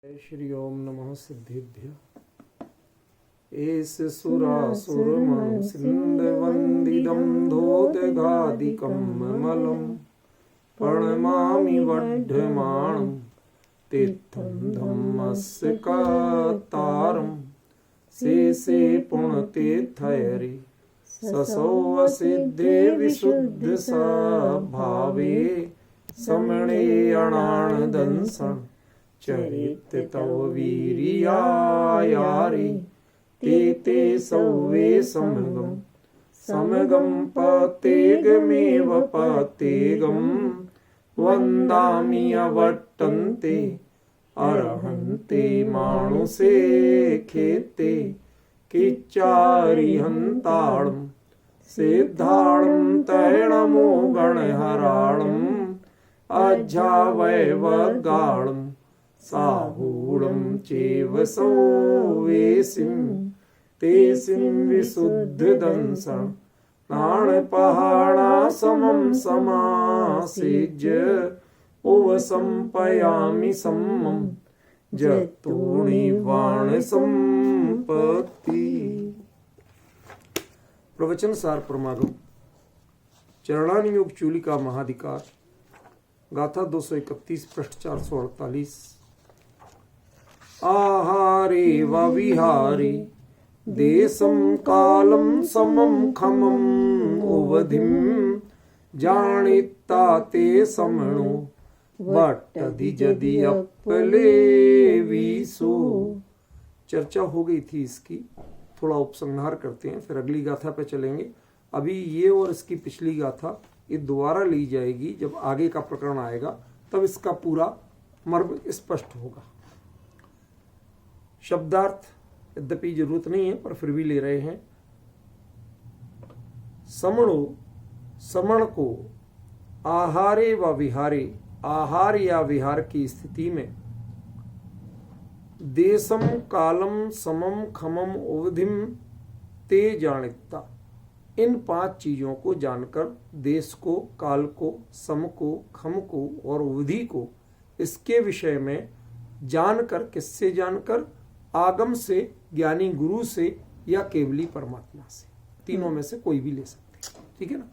श्री ओम नमः सिद्धिभ्य एस सुरासुर मन सिंध वंदिदम धोदगादिकम मलम प्रणमामि वड्ढमाणं तीर्थं धम्मस्य कातारं शेषे पुण्यतीर्थयरि ससौ सिद्धे विशुद्ध भावे समणे अणानदंसं चरित तव वीर्यायारे ते सौवे समगम पतेगमेव पतेगम वन्दामि अवट्टन्ते अर्हन्ते मानुषे खेते किच्चारिहन्ताणं सिद्धाणं तैणमो गणहराणम् अज्झावैवगाणं साहूढं चैव सौवेसिं तेसिं विशुद्धदंसं नाणपहाणासमं समासेज्य उपसंपयामि सम्मं जतोणिवाण संपत्ति। प्रवचन सार परमागम चरणानुयोग चूलिका महाधिकार गाथा 231 पृष्ठ 448। आहारे व विहारे देशं कालं समं खमं उवधिं जानिता ते समणो वट्टधिजदि अपलेवीसो। चर्चा हो गई थी इसकी, थोड़ा उपसंहार करते हैं फिर अगली गाथा पे चलेंगे। अभी ये और इसकी पिछली गाथा ये दोबारा ली जाएगी, जब आगे का प्रकरण आएगा तब इसका पूरा मर्म स्पष्ट होगा। शब्दार्थ यद्यपि जरूरत नहीं है पर फिर भी ले रहे हैं। समणो समण को आहारे व विहारे, आहार या विहार की स्थिति में देशम कालम समम खमम अवधिम ते जानिता, इन 5 चीजों को जानकर देश को, काल को, सम को, खम को और अवधि को, इसके विषय में जानकर, किससे जानकर? आगम से, ज्ञानी गुरु से या केवली परमात्मा से, तीनों में से कोई भी ले सकते हैं, ठीक है ना।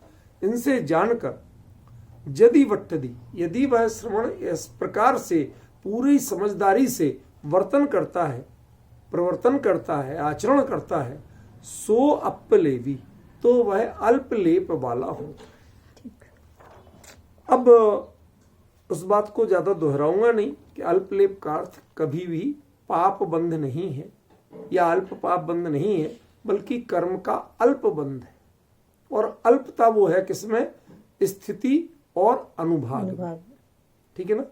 इनसे जानकर यदि वट्टधि, यदि वह श्रवण इस प्रकार से पूरी समझदारी से वर्तन करता है, प्रवर्तन करता है, आचरण करता है, सो अपलेवी, तो वह अल्पलेप वाला हो। अब उस बात को ज्यादा दोहराऊंगा नहीं कि अल्पलेप का अर्थ कभी भी पाप बंध नहीं है या अल्प पाप बंध नहीं है, बल्कि कर्म का अल्प बंध है। और अल्पता वो है किसमें? स्थिति और अनुभाग, ठीक है ना।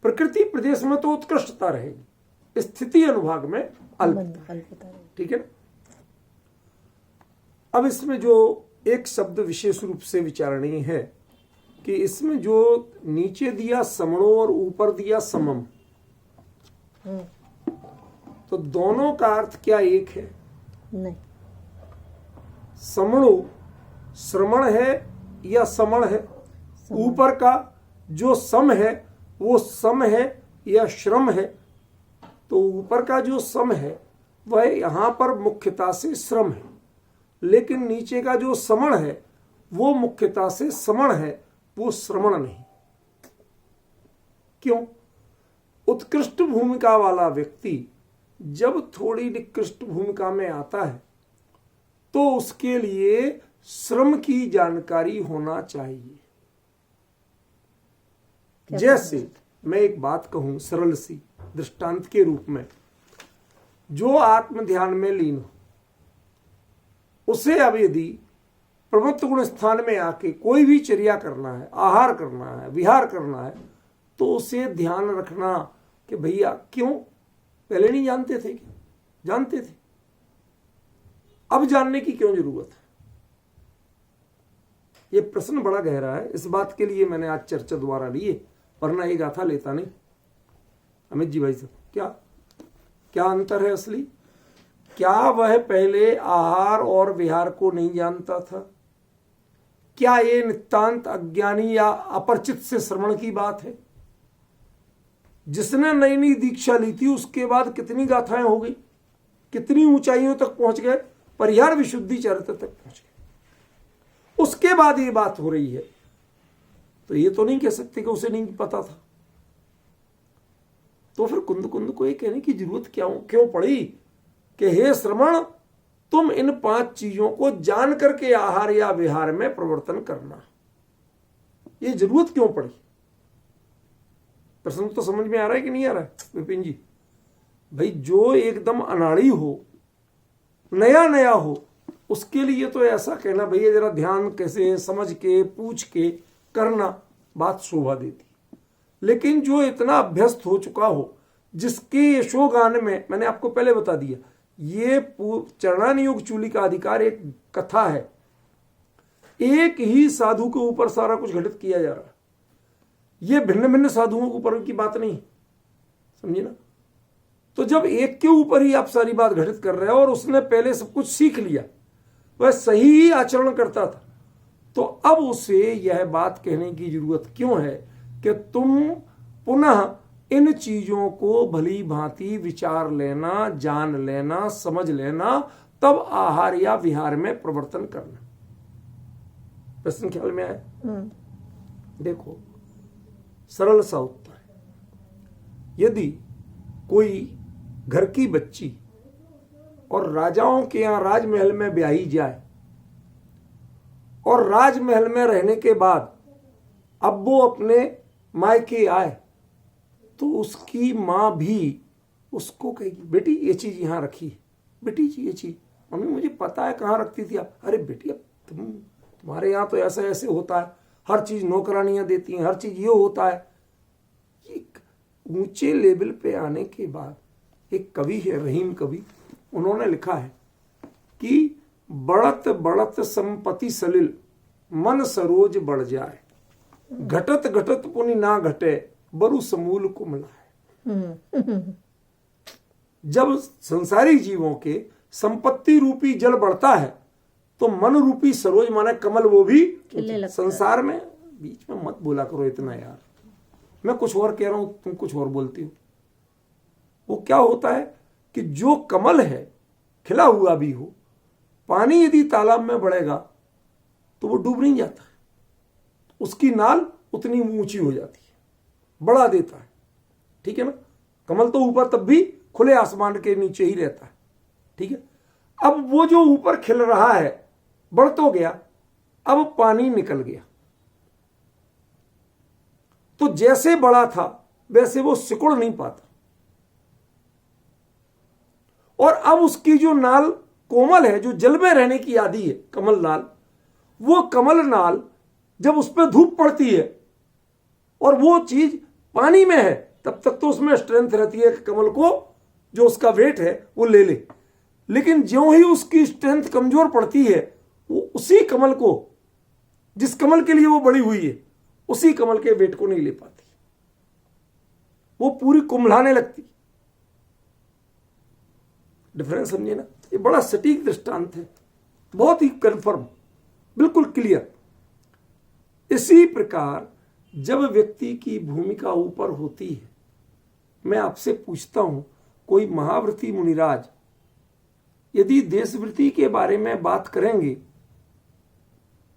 प्रकृति प्रदेश में तो उत्कृष्टता रहेगी, स्थिति अनुभाग में अल्पता, ठीक है ना। अब इसमें जो एक शब्द विशेष रूप से विचारणीय है कि इसमें जो नीचे दिया समणो और ऊपर दिया समम, तो दोनों का अर्थ क्या एक है? नहीं। समणो श्रमण है या समण है? ऊपर का जो सम है वो सम है या श्रम है? तो ऊपर का जो सम है वह यहां पर मुख्यता से श्रम है, लेकिन नीचे का जो समण है वो मुख्यता से समण है, वो श्रवण नहीं। क्यों? उत्कृष्ट भूमिका वाला व्यक्ति जब थोड़ी निकृष्ट भूमिका में आता है तो उसके लिए श्रम की जानकारी होना चाहिए। जैसे मैं एक बात कहूं सरल सी दृष्टांत के रूप में, जो आत्म ध्यान में लीन हो, उसे अब यदि प्रमत्त गुण स्थान में आके कोई भी चर्या करना है, आहार करना है, विहार करना है, तो उसे ध्यान रखना कि भैया क्यों पहले नहीं जानते थे? क्या जानते थे? अब जानने की क्यों जरूरत है? यह प्रश्न बड़ा गहरा है। इस बात के लिए मैंने आज चर्चा द्वारा ली है, वरना ये गाथा लेता नहीं। अमित जी भाई साहब, क्या अंतर है असली? क्या वह पहले आहार और विहार को नहीं जानता था? क्या ये नितांत अज्ञानी या अपरिचित से श्रवण की बात है? जिसने नई नई दीक्षा ली थी उसके बाद कितनी गाथाएं हो गई, कितनी ऊंचाइयों तक पहुंच गए, परिहार विशुद्धि चरित्र तक पहुंच गए, उसके बाद ये बात हो रही है। तो ये तो नहीं कह सकते कि उसे नहीं पता था। तो फिर कुंद कुंद को ये कहने की जरूरत क्यों पड़ी कि हे श्रमण, तुम इन 5 चीजों को जान करके आहार या विहार में प्रवर्तन करना। ये जरूरत क्यों पड़ी? प्रश्न तो समझ में आ रहा है कि नहीं आ रहा है विपिन जी? भाई जो एकदम अनाड़ी हो, नया नया हो, उसके लिए तो ऐसा कहना भैया जरा ध्यान कैसे समझ के पूछ के करना बात शोभा देती। लेकिन जो इतना अभ्यस्त हो चुका हो, जिसके यशोगान में मैंने आपको पहले बता दिया, ये चरणानियोग चूली का अधिकार एक कथा है, एक ही साधु के ऊपर सारा कुछ घटित किया जा रहा है। ये भिन्न भिन्न साधुओं के ऊपर की बात नहीं, समझिए ना। तो जब एक के ऊपर ही आप सारी बात घटित कर रहे हो और उसने पहले सब कुछ सीख लिया, वह सही ही आचरण करता था, तो अब उसे यह बात कहने की जरूरत क्यों है कि तुम पुनः इन चीजों को भली भांति विचार लेना, जान लेना, समझ लेना, तब आहार या विहार में प्रवर्तन करना। प्रश्न ख्याल में आया? देखो सरल सा उत्तर है। यदि कोई घर की बच्ची और राजाओं के यहां राजमहल में ब्याही जाए और राजमहल में रहने के बाद अब वो अपने मायके आए, तो उसकी मां भी उसको कहेगी बेटी ये चीज यहां रखी है, बेटी जी ये चीज, मम्मी मुझे पता है कहां रखती थी आप, अरे बेटी अब तुम्हारे यहां तो ऐसा ऐसे होता है, हर चीज नौकरानियां देती हैं, हर चीज ये होता है। एक ऊंचे लेवल पे आने के बाद एक कवि है रहीम कवि, उन्होंने लिखा है कि बढ़त बढ़त संपत्ति सलिल मन सरोज बढ़ जाए, घटत घटत पुनि ना घटे बरु समूल को मिला है। जब संसारी जीवों के संपत्ति रूपी जल बढ़ता है तो मन रूपी सरोज माने कमल वो भी संसार में, बीच में मत बोला करो इतना यार, मैं कुछ और कह रहा हूं तुम कुछ और बोलती हो। वो क्या होता है कि जो कमल है खिला हुआ भी हो, पानी यदि तालाब में बढ़ेगा तो वो डूब नहीं जाता है, उसकी नाल उतनी ऊंची हो जाती है, बढ़ा देता है, ठीक है ना। कमल तो ऊपर तब भी खुले आसमान के नीचे ही रहता है, ठीक है। अब वो जो ऊपर खिल रहा है बढ़ तो गया, अब पानी निकल गया, तो जैसे बड़ा था वैसे वो सिकुड़ नहीं पाता, और अब उसकी जो नाल कोमल है, जो जल में रहने की आदि है कमल नाल, वो कमल नाल जब उस पर धूप पड़ती है और वो चीज पानी में है, तब तक तो उसमें स्ट्रेंथ रहती है कि कमल को जो उसका वेट है वो ले ले। लेकिन ज्यों ही उसकी स्ट्रेंथ कमजोर पड़ती है, वो उसी कमल को, जिस कमल के लिए वो बड़ी हुई है, उसी कमल के वेट को नहीं ले पाती, वो पूरी कुम्भलाने लगती। डिफरेंस समझिए ना, ये बड़ा सटीक दृष्टांत है, बहुत ही कंफर्म, बिल्कुल क्लियर। इसी प्रकार जब व्यक्ति की भूमिका ऊपर होती है, मैं आपसे पूछता हूं, कोई महाव्रती मुनिराज यदि देशवृत्ति के बारे में बात करेंगे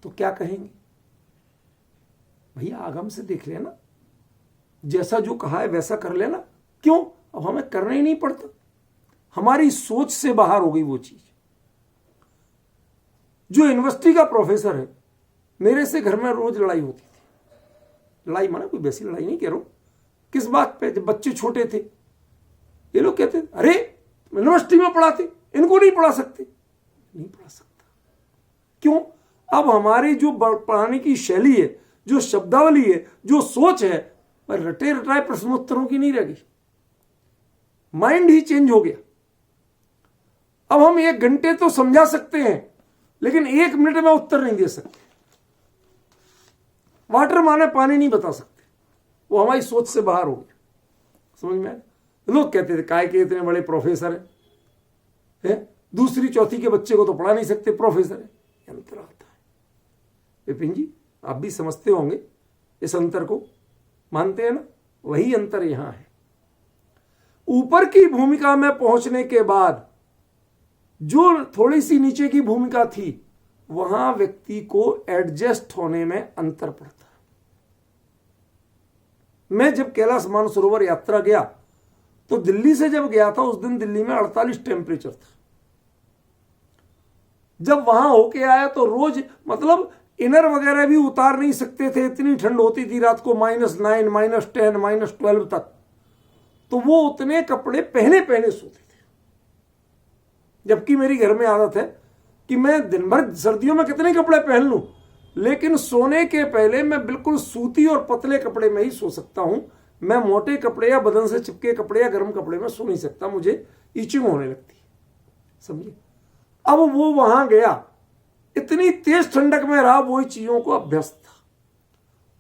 तो क्या कहेंगे? भैया आगम से देख लेना, जैसा जो कहा है वैसा कर लेना। क्यों? अब हमें करना ही नहीं पड़ता, हमारी सोच से बाहर हो गई वो चीज। जो यूनिवर्सिटी का प्रोफेसर है, मेरे से घर में रोज लड़ाई होती थी। लड़ाई माना कोई वैसी लड़ाई नहीं कह रहा हूं, किस बात पे? जब बच्चे छोटे थे, ये लोग कहते अरे यूनिवर्सिटी में पढ़ाते, इनको नहीं पढ़ा सकते। नहीं पढ़ा सकता, क्यों? अब हमारी जो पढ़ाने की शैली है, जो शब्दावली है, जो सोच है, वह रटे रटाए प्रश्नोत्तरों की नहीं रह गई, माइंड ही चेंज हो गया। अब हम 1 घंटे तो समझा सकते हैं, लेकिन 1 मिनट में उत्तर नहीं दे सकते। वाटर माने पानी नहीं बता सकते, वो हमारी सोच से बाहर हो गया। समझ में आया? लोग कहते थे काय के इतने बड़े प्रोफेसर है, दूसरी चौथी के बच्चे को तो पढ़ा नहीं सकते, प्रोफेसर है। अंतर आता है विपिन जी, आप भी समझते होंगे इस अंतर को, मानते हैं ना? वही अंतर यहां है। ऊपर की भूमिका में पहुंचने के बाद जो थोड़ी सी नीचे की भूमिका थी वहां व्यक्ति को एडजस्ट होने में अंतर पड़ता है। मैं जब कैलाश मानसरोवर यात्रा गया तो दिल्ली से जब गया था उस दिन दिल्ली में 48 टेम्परेचर था। जब वहां होके आया तो रोज मतलब इनर वगैरह भी उतार नहीं सकते थे, इतनी ठंड होती थी रात को -9 -10 -12 तक। तो वो उतने कपड़े पहने पहने सोते थे, जबकि मेरी घर में आदत है कि मैं दिन भर सर्दियों में कितने कपड़े पहन लूं, लेकिन सोने के पहले मैं बिल्कुल सूती और पतले कपड़े में ही सो सकता हूं। मैं मोटे कपड़े या बदन से चिपके कपड़े या गर्म कपड़े में सो नहीं सकता, मुझे ईचिंग होने लगती है, समझिए। अब वो वहां गया, इतनी तेज ठंडक में रहा, वो चीजों को अभ्यस्त था।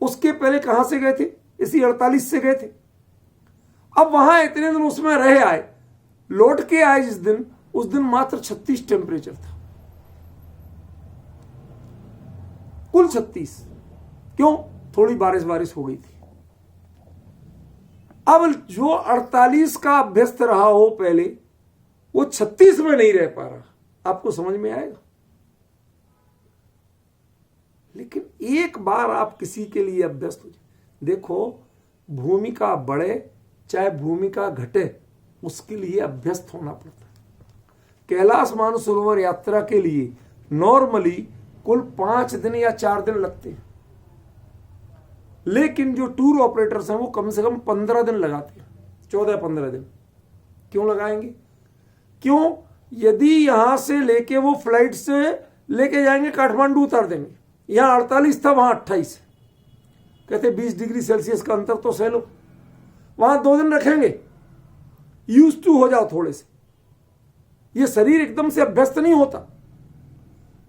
उसके पहले कहां से गए थे, इसी 48 से गए थे। अब वहां इतने दिन उसमें रहे आए, लौट के आए जिस दिन, उस दिन मात्र 36 टेम्परेचर था, कुल 36। क्यों? थोड़ी बारिश हो गई थी। अब जो 48 का अभ्यस्त रहा हो पहले, वो 36 में नहीं रह पा रहा। आपको समझ में आएगा? लेकिन एक बार आप किसी के लिए अभ्यस्त हो जाए, देखो भूमिका बढ़े चाहे भूमिका घटे, उसके लिए अभ्यस्त होना पड़ता है। कैलाश मानसरोवर यात्रा के लिए नॉर्मली कुल 5 दिन या 4 दिन लगते हैं, लेकिन जो टूर ऑपरेटर्स हैं वो कम से कम 15 दिन लगाते हैं, 14-15 दिन। क्यों लगाएंगे? क्यों? यदि यहां से लेके वो फ्लाइट से लेके जाएंगे काठमांडू उतार देंगे, यहां 48 था वहां 28 है, कहते 20 डिग्री सेल्सियस का अंतर तो सह लो। वहां 2 दिन रखेंगे, यूज टू हो जाओ थोड़े से, ये शरीर एकदम से अभ्यस्त नहीं होता।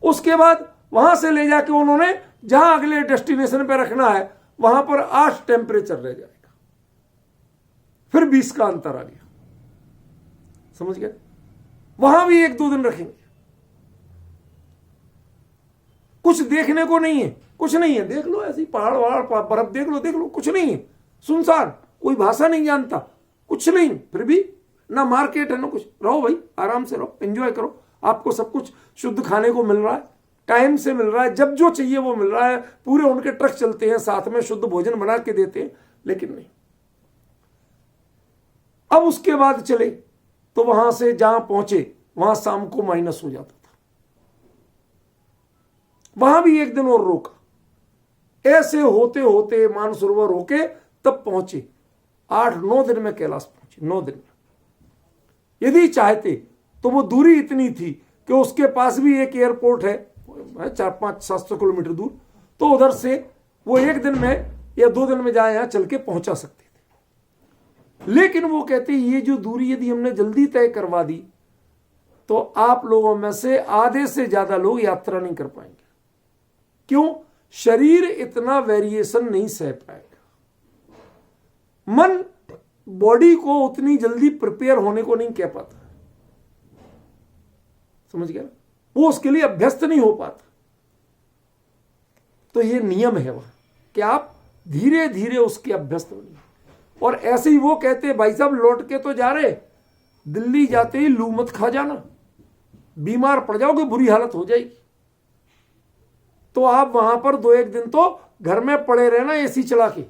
उसके बाद वहां से ले जाके उन्होंने जहां अगले डेस्टिनेशन पे रखना है वहां पर 8 टेम्परेचर रह जाएगा, फिर 20 का अंतर आ गया, समझ गए? वहां भी 1-2 दिन रखेंगे। कुछ देखने को नहीं है, कुछ नहीं है, देख लो ऐसी पहाड़ वहाड़ बर्फ देख लो, कुछ नहीं है, सुनसान, कोई भाषा नहीं जानता, कुछ नहीं, फिर भी ना मार्केट है ना कुछ। रहो भाई, आराम से रहो, एंजॉय करो, आपको सब कुछ शुद्ध खाने को मिल रहा है, टाइम से मिल रहा है, जब जो चाहिए वो मिल रहा है, पूरे उनके ट्रक चलते हैं, साथ में शुद्ध भोजन बना के देते हैं, लेकिन नहीं। अब उसके बाद चले तो वहां से जहां पहुंचे वहां शाम को माइनस हो जाता था, वहां भी 1 दिन और रोका। ऐसे होते होते मानसरोवर होके तब पहुंचे, 8-9 दिन में कैलाश पहुंचे, 9 दिन में। यदि चाहते तो वो दूरी इतनी थी कि उसके पास भी एक एयरपोर्ट है 400-500-700 किलोमीटर दूर, तो उधर से वो 1 दिन में या 2 दिन में जाए यहां चल के पहुंचा सकते थे। लेकिन वो कहते ये जो दूरी यदि हमने जल्दी तय करवा दी तो आप लोगों में से आधे से ज्यादा लोग यात्रा नहीं कर पाएंगे। क्यों? शरीर इतना वेरिएशन नहीं सह पाएगा, मन बॉडी को उतनी जल्दी प्रिपेयर होने को नहीं कह पाता, समझ गया? वो उसके लिए अभ्यस्त नहीं हो पाता। तो ये नियम है वहां कि आप धीरे धीरे उसके अभ्यस्त बनिए। और ऐसे ही वो कहते भाई साहब लौट के तो जा रहे, दिल्ली जाते ही लू मत खा जाना, बीमार पड़ जाओगे, बुरी हालत हो जाएगी। तो आप वहां पर 2-1 दिन तो घर में पड़े रहना एसी चला के,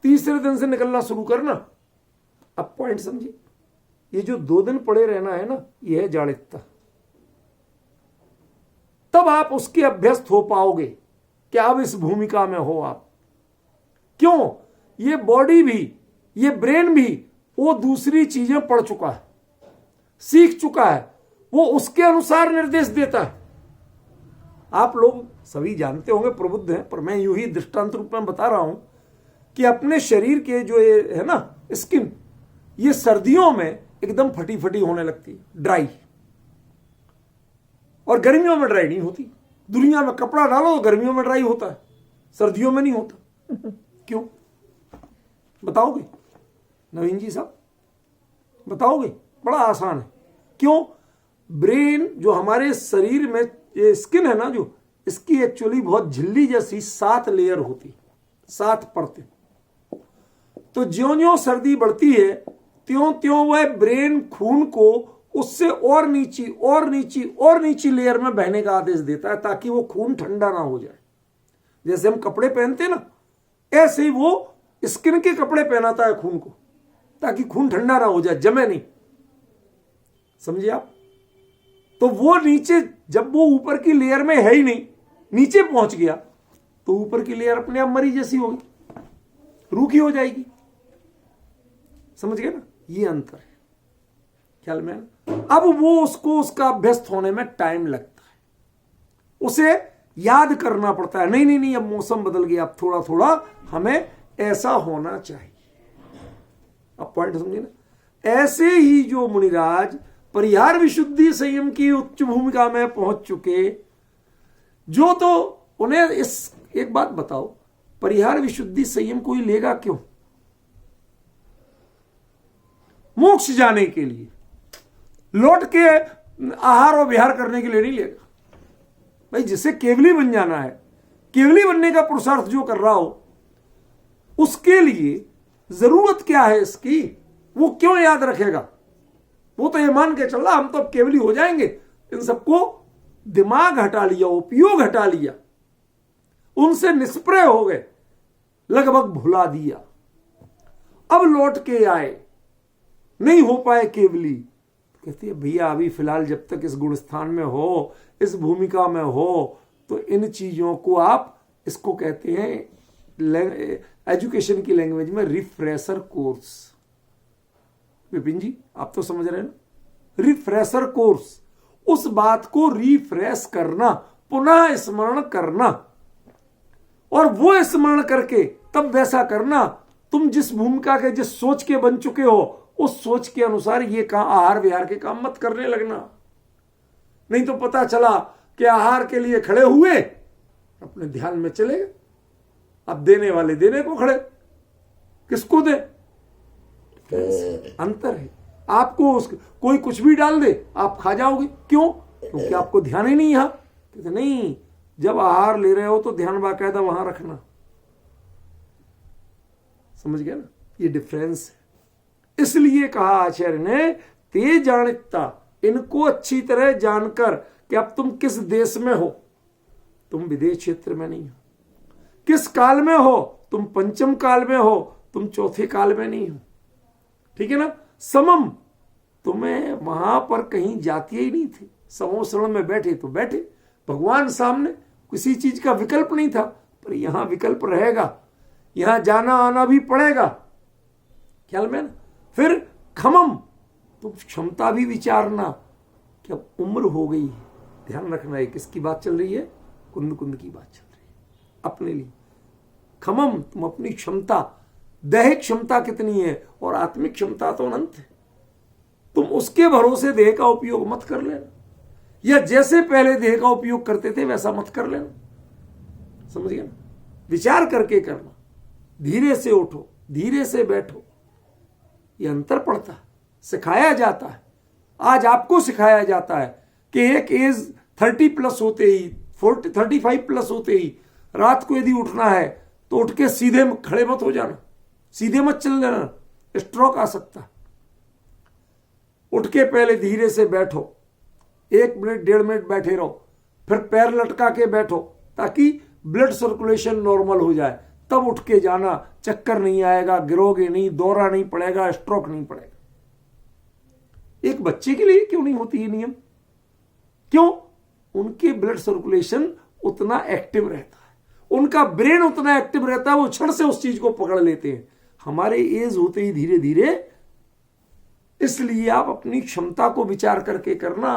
तीसरे दिन से निकलना शुरू करना। अब पॉइंट समझिए, ये जो 2 दिन पड़े रहना है ना, ये है जाड़ित्ता। तब आप उसके अभ्यस्त हो पाओगे कि अब इस भूमिका में हो आप। क्यों? ये बॉडी भी, ये ब्रेन भी वो दूसरी चीजें पढ़ चुका है, सीख चुका है, वो उसके अनुसार निर्देश देता है। आप लोग सभी जानते होंगे, प्रबुद्ध हैं, पर मैं यूं ही दृष्टांत रूप में बता रहा हूं कि अपने शरीर के जो ये है ना स्किन, ये सर्दियों में एकदम फटी फटी होने लगती है, ड्राई, और गर्मियों में ड्राई नहीं होती। दुनिया में कपड़ा डालो तो गर्मियों में ड्राई होता है, सर्दियों में नहीं होता। क्यों बताओगे नवीन जी साहब? बताओगे? बड़ा आसान है। क्यों? ब्रेन जो हमारे शरीर में ये स्किन है ना, जो इसकी एक्चुअली बहुत झिल्ली जैसी 7 लेयर होती, 7 परतें। तो ज्यों ज्यों सर्दी बढ़ती है त्यों त्यों वह ब्रेन खून को उससे और नीची और नीची और नीची लेयर में बहने का आदेश देता है, ताकि वो खून ठंडा ना हो जाए। जैसे हम कपड़े पहनते हैं ना, ऐसे ही वो स्किन के कपड़े पहनाता है खून को, ताकि खून ठंडा ना हो जाए, जमे नहीं। समझिए आप? तो वो नीचे, जब वो ऊपर की लेयर में है ही नहीं, नीचे पहुंच गया, तो ऊपर की लेयर अपने आप मरी जैसी होगी, रूखी हो जाएगी। समझ गए ना? ये अंतर है ख्याल में। अब वो उसको उसका अभ्यस्त होने में टाइम लगता है, उसे याद करना पड़ता है, नहीं नहीं नहीं, अब मौसम बदल गया, अब थोड़ा थोड़ा हमें ऐसा होना चाहिए। अब पॉइंट समझिए ना? ऐसे ही जो मुनिराज परिहार विशुद्धि संयम की उच्च भूमिका में पहुंच चुके, जो तो उन्हें इस एक बात बताओ, परिहार विशुद्धि संयम कोई लेगा क्यों? मोक्ष जाने के लिए, लौट के आहार और विहार करने के लिए नहीं लेगा भाई। जिसे केवली बन जाना है, केवली बनने का पुरुषार्थ जो कर रहा हो, उसके लिए जरूरत क्या है इसकी? वो क्यों याद रखेगा? वो तो ये मान के चल रहा हम तो अब केवली हो जाएंगे। इन सबको दिमाग हटा लिया, उपयोग हटा लिया, उनसे निष्प्रय हो गए, लगभग भुला दिया। अब लौट के आए, नहीं हो पाए केवली, कहती है भैया अभी फिलहाल जब तक इस गुणस्थान में हो, इस भूमिका में हो, तो इन चीजों को आप, इसको कहते हैं एजुकेशन की लैंग्वेज में रिफ्रेशर कोर्स। विपिन जी आप तो समझ रहे हैं ना? रिफ्रेशर कोर्स, उस बात को रिफ्रेश करना, पुनः स्मरण करना, और वो स्मरण करके तब वैसा करना। तुम जिस भूमिका के, जिस सोच के बन चुके हो, उस सोच के अनुसार ये आहार विहार के काम मत करने लगना। नहीं तो पता चला कि आहार के लिए खड़े हुए, अपने ध्यान में चले गए, अब देने वाले देने को खड़े, किसको दे? अंतर है। आपको कोई कुछ भी डाल दे, आप खा जाओगे। क्यों? क्योंकि आपको ध्यान ही नहीं। यहां कहते नहीं, जब आहार ले रहे हो तो ध्यान बाकायदा वहां रखना। समझ गया ना? ये डिफरेंस है। इसलिए कहा आचार्य ने, ते जानिता, इनको अच्छी तरह जानकर कि अब तुम किस देश में हो, तुम विदेश क्षेत्र में नहीं हो, किस काल में हो, तुम पंचम काल में हो, तुम चौथे काल में नहीं हो। ठीक है ना? समम, तुम्हें वहां पर कहीं जाती ही नहीं थी, समोसरण में बैठे तो बैठे, भगवान सामने, किसी चीज का विकल्प नहीं था। पर यहां विकल्प रहेगा, यहां जाना आना भी पड़ेगा। ख्याल में ना? फिर खमम, तुम क्षमता भी विचारना कि अब उम्र हो गई है। ध्यान रखना है किसकी बात चल रही है? कुंद कुंद की बात चल रही है अपने लिए। खमम, तुम अपनी क्षमता, दैहिक क्षमता कितनी है और आत्मिक क्षमता तो अनंत है, तुम उसके भरोसे देह का उपयोग मत कर लेना, या जैसे पहले देह का उपयोग करते थे वैसा मत कर लेना। समझ गए ना? विचार करके करना, धीरे से उठो, धीरे से बैठो। ये अंतर पड़ता है, सिखाया जाता है। आज आपको सिखाया जाता है कि एक एज 30+ होते ही, 35+ होते ही रात को यदि उठना है तो उठ के सीधे खड़े मत हो जाना, सीधे मत चल लेना, स्ट्रोक आ सकता है। उठ के पहले धीरे से बैठो, 1 मिनट 1.5 मिनट बैठे रहो, फिर पैर लटका के बैठो ताकि ब्लड सर्कुलेशन नॉर्मल हो जाए, तब उठ के जाना। चक्कर नहीं आएगा, गिरोगे नहीं, दौरा नहीं पड़ेगा, स्ट्रोक नहीं पड़ेगा। एक बच्चे के लिए क्यों नहीं होती ये नियम? क्यों? उनके ब्लड सर्कुलेशन उतना एक्टिव रहता है, उनका ब्रेन उतना एक्टिव रहता है, वो क्षण से उस चीज को पकड़ लेते हैं। हमारे एज होते ही धीरे धीरे। इसलिए आप अपनी क्षमता को विचार करके करना।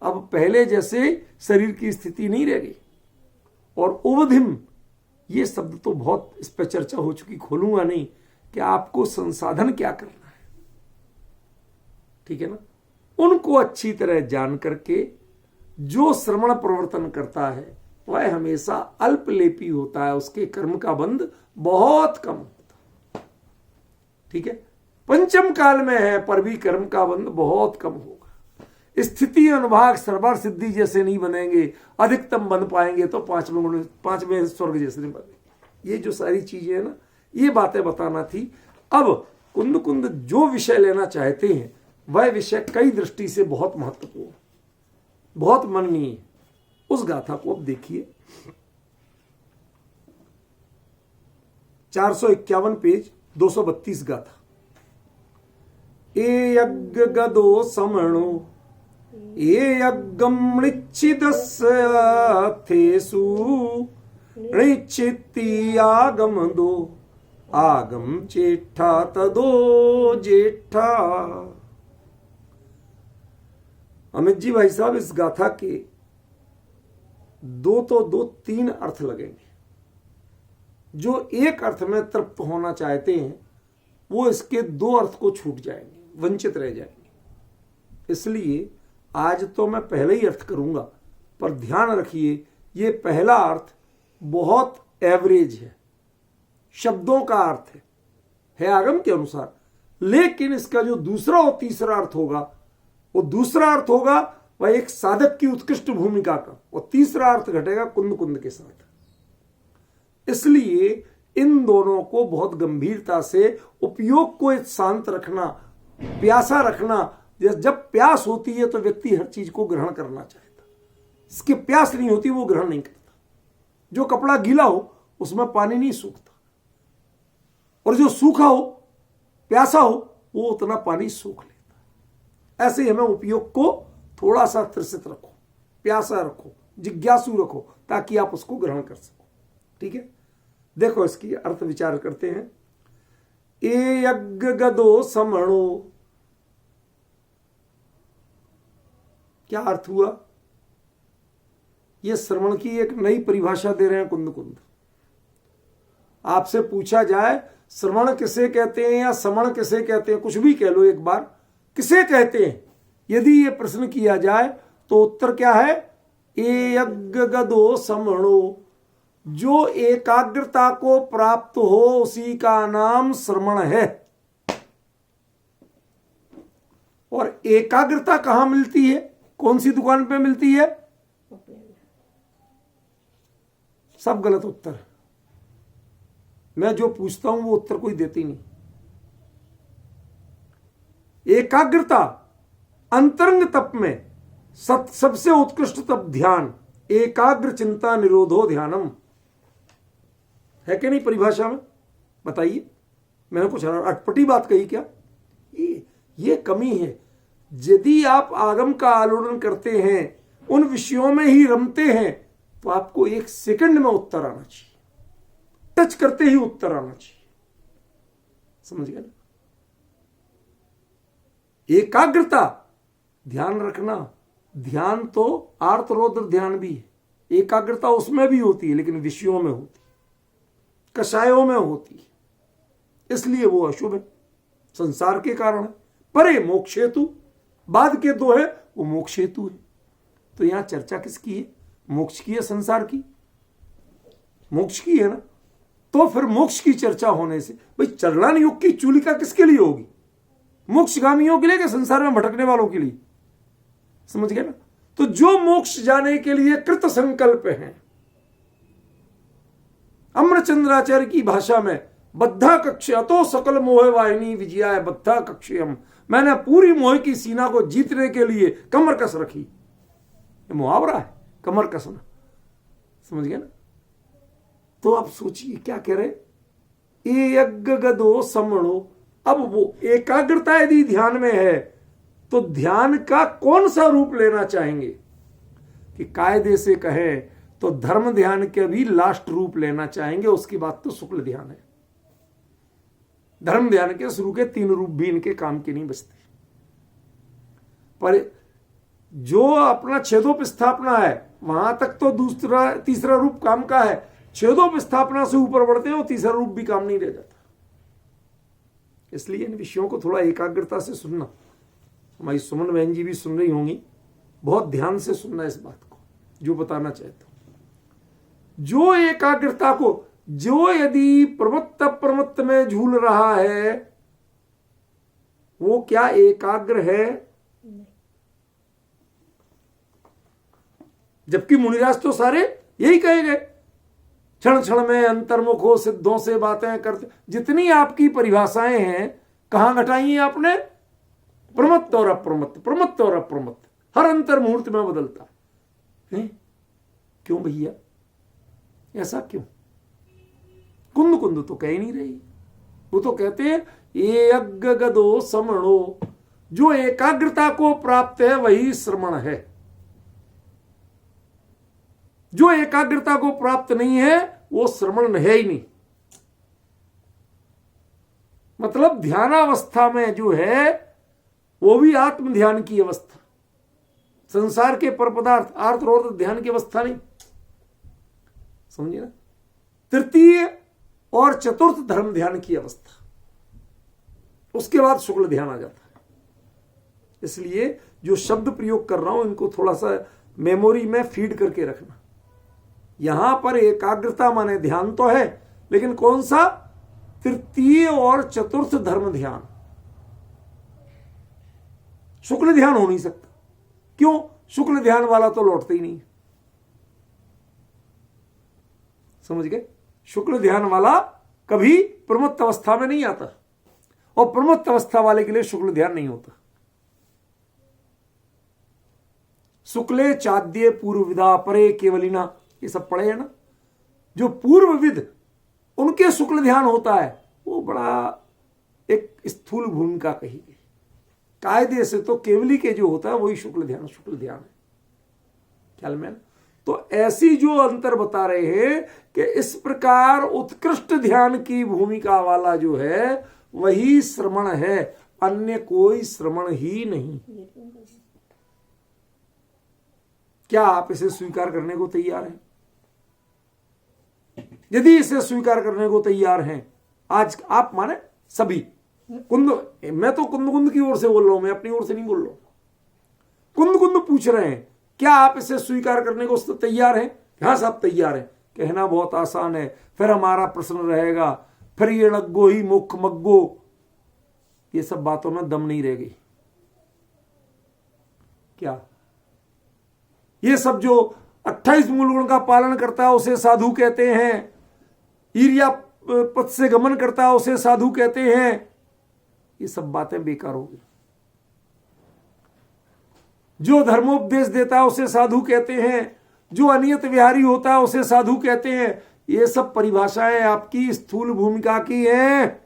अब पहले जैसे शरीर की स्थिति नहीं रह गई। और उवधिम, ये शब्द तो बहुत इस पर चर्चा हो चुकी, खोलूंगा नहीं कि आपको संसाधन क्या करना है। ठीक है ना? उनको अच्छी तरह जान करके जो श्रवण प्रवर्तन करता है वह हमेशा अल्पलेपी होता है, उसके कर्म का बंध बहुत कम होता है। ठीक है? पंचम काल में है पर भी कर्म का बंध बहुत कम होगा। स्थिति अनुभाग सर्वार सिद्धि जैसे नहीं बनेंगे, अधिकतम बन पाएंगे तो 5वें स्वर्ग जैसे नहीं बनेंगे। ये जो सारी चीजें है ना, ये बातें बताना थी। अब कुंद कुंद जो विषय लेना चाहते हैं वह विषय कई दृष्टि से बहुत महत्वपूर्ण, बहुत मननीय है। उस गाथा को अब देखिए, 451 पेज, 232 गाथा। ए यज्ञ गदो समणो ए यज्ञम ऋच्छिदस्यथेषु ऋच्छित्ति आगम दो आगम चेठा तदो जेठा। अमित जी भाई साहब, इस गाथा के दो तीन अर्थ लगेंगे। जो एक अर्थ में तृप्त होना चाहते हैं वो इसके दो अर्थ को छूट जाएंगे, वंचित रह जाएंगे। इसलिए आज तो मैं पहले ही अर्थ करूंगा, पर ध्यान रखिए ये पहला अर्थ बहुत एवरेज है, शब्दों का अर्थ है आगम के अनुसार। लेकिन इसका जो दूसरा और तीसरा अर्थ होगा, वो दूसरा अर्थ होगा वह एक साधक की उत्कृष्ट भूमिका का, और तीसरा अर्थ घटेगा कुंद कुंद के साथ। इसलिए इन दोनों को बहुत गंभीरता से, उपयोग को शांत रखना, प्यासा रखना। जब प्यास होती है तो व्यक्ति हर चीज को ग्रहण करना चाहता, इसके प्यास नहीं होती वो ग्रहण नहीं करता। जो कपड़ा गीला हो उसमें पानी नहीं सूखता, और जो सूखा हो, प्यासा हो, वो उतना पानी सूख लेता। ऐसे ही हमें उपयोग को थोड़ा सा त्रसित रखो, प्यासा रखो, जिज्ञासु रखो, ताकि आप उसको ग्रहण कर सको। ठीक है, देखो इसकी अर्थ विचार करते हैं। ए यज्ञ गदो समणो, क्या अर्थ हुआ? ये श्रवण की एक नई परिभाषा दे रहे हैं कुंद कुंद। आपसे पूछा जाए श्रवण किसे कहते हैं या समण किसे कहते हैं, कुछ भी कह लो एक बार, किसे कहते हैं यदि ये प्रश्न किया जाए तो उत्तर क्या है? ए यज्ञ गदो समणो, जो एकाग्रता को प्राप्त हो उसी का नाम श्रवण है। और एकाग्रता कहां मिलती है, कौन सी दुकान पे मिलती है? सब गलत उत्तर। मैं जो पूछता हूं वो उत्तर कोई देती नहीं। एकाग्रता अंतरंग तप में सबसे उत्कृष्ट तप ध्यान, एकाग्र चिंता निरोधो ध्यानम, है कि नहीं परिभाषा में? बताइए, मैंने कुछ अटपटी बात कही क्या? ये कमी है। यदि आप आगम का आलोड़न करते हैं, उन विषयों में ही रमते हैं, तो आपको एक सेकंड में उत्तर आना चाहिए, टच करते ही उत्तर आना चाहिए। समझ गए ना? एकाग्रता, ध्यान रखना, ध्यान तो आर्त रौद्र ध्यान भी है, एकाग्रता उसमें भी होती है, लेकिन विषयों में होती है, कषायों में होती है, इसलिए वो अशुभ है, संसार के कारण है। परे मोक्ष हेतु, बाद के दो है वो मोक्ष हेतु है। तो यहां चर्चा किसकी है? मोक्ष की है, संसार की? मोक्ष की है ना। तो फिर मोक्ष की चर्चा होने से भाई चरणान युग की चूलिका किसके लिए होगी? मोक्षगामियों के लिए कि संसार में भटकने वालों के लिए? समझ गए ना? तो जो मोक्ष जाने के लिए कृत संकल्प हैं, अम्रचंद्राचार्य की भाषा में बद्धा कक्ष अतो सकल मोह वाहिनी विजयाय बद्धा कक्षयम, मैंने पूरी मोह की सीना को जीतने के लिए कमर कस रखी। ये मुहावरा है, कमर कसना। समझ गए ना? तो आप सोचिए क्या कह रहे? ए यज्ञ गदो समणो। अब वो एकाग्रता यदि ध्यान में है तो ध्यान का कौन सा रूप लेना चाहेंगे? कि कायदे से कहें तो धर्म ध्यान के भी लास्ट रूप लेना चाहेंगे, उसकी बात तो शुक्ल ध्यान है। धर्म ध्यान के शुरू के 3 रूप भी इनके काम के नहीं बचते। पर जो अपना छेदोपस्थापना है वहां तक तो दूसरा तीसरा रूप काम का है, छेदोपस्थापना से ऊपर बढ़ते हैं वो तीसरा रूप भी काम नहीं रह जाता। इसलिए इन विषयों को थोड़ा एकाग्रता से सुनना। हमारी सुमन बहन जी भी सुन रही होंगी, बहुत ध्यान से सुनना इस बात को जो बताना चाहता हूं। जो एकाग्रता को, जो यदि प्रमत्त प्रमत्त में झूल रहा है वो क्या एकाग्र है? जबकि मुनिराज तो सारे यही कहे गए, क्षण क्षण में अंतर्मुख हो, सिद्धों से बातें करते। जितनी आपकी परिभाषाएं हैं कहां घटाई है आपने? प्रमत्त और अप्रमत्त, प्रमत्त और अप्रमत्त, हर अंतर मुहूर्त में बदलता है। क्यों भैया, ऐसा क्यों? कुंद कुंद तो कह ही नहीं रही, वो तो कहते हैं ये यज्ञ गदो समणो, जो एकाग्रता को प्राप्त है वही श्रमण है, जो एकाग्रता को प्राप्त नहीं है वो श्रमण है ही नहीं। मतलब ध्यानावस्था में जो है वो भी आत्म ध्यान की अवस्था, संसार के पर पदार्थ अर्थ और ध्यान की अवस्था नहीं, समझिए ना। तृतीय और चतुर्थ धर्म ध्यान की अवस्था, उसके बाद शुक्ल ध्यान आ जाता है। इसलिए जो शब्द प्रयोग कर रहा हूं इनको थोड़ा सा मेमोरी में फीड करके रखना। यहां पर एकाग्रता माने ध्यान तो है, लेकिन कौन सा? तृतीय और चतुर्थ धर्म ध्यान। शुक्ल ध्यान हो नहीं सकता। क्यों? शुक्ल ध्यान वाला तो लौटता ही नहीं, समझ गए? शुक्ल ध्यान वाला कभी प्रमत्त अवस्था में नहीं आता, और प्रमत्त अवस्था वाले के लिए शुक्ल ध्यान नहीं होता। शुक्ले चाद्ये पूर्व विदा परे केवलिना, ये सब पढ़े हैं ना। जो पूर्वविद उनके शुक्ल ध्यान होता है वो बड़ा एक स्थूल भूमिका कही गई। कायदे से तो केवली के जो होता है वही शुक्ल ध्यान है, ख्याल में। तो ऐसी जो अंतर बता रहे हैं कि इस प्रकार उत्कृष्ट ध्यान की भूमिका वाला जो है वही श्रमण है, अन्य कोई श्रमण ही नहीं। क्या आप इसे स्वीकार करने को तैयार हैं? यदि इसे स्वीकार करने को तैयार हैं, आज आप माने सभी कुंद, मैं तो कुंद कुंद की ओर से बोल रहा हूं, मैं अपनी ओर से नहीं बोल रहा हूं। कुंद कुंद पूछ रहे हैं क्या आप इसे स्वीकार करने को तैयार हैं? हाँ साहब तैयार है। कहना बहुत आसान है, फिर हमारा प्रश्न रहेगा फिर ये नग्गो ही मुख मग्गो, ये सब बातों में दम नहीं रह गई क्या? ये सब जो 28 मूल गुण का पालन करता है उसे साधु कहते हैं, ईर्ष्या पथ से गमन करता है उसे साधु कहते हैं, ये सब बातें बेकार हो गई। जो धर्मोपदेश देता है उसे साधु कहते हैं, जो अनियत विहारी होता है उसे साधु कहते हैं, ये सब परिभाषाएं आपकी स्थूल भूमिका की हैं।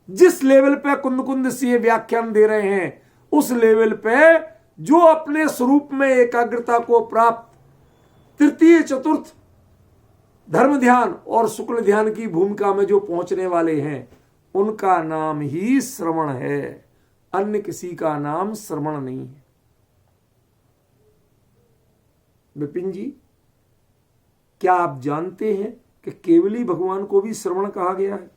जिस लेवल पे कुंद कुंद से व्याख्यान दे रहे हैं उस लेवल पे जो अपने स्वरूप में एकाग्रता को प्राप्त तृतीय चतुर्थ धर्म ध्यान और शुक्ल ध्यान की भूमिका में जो पहुंचने वाले हैं उनका नाम ही श्रवण है, अन्य किसी का नाम श्रवण नहीं है। विपिन जी, क्या आप जानते हैं कि केवली भगवान को भी श्रवण कहा गया है?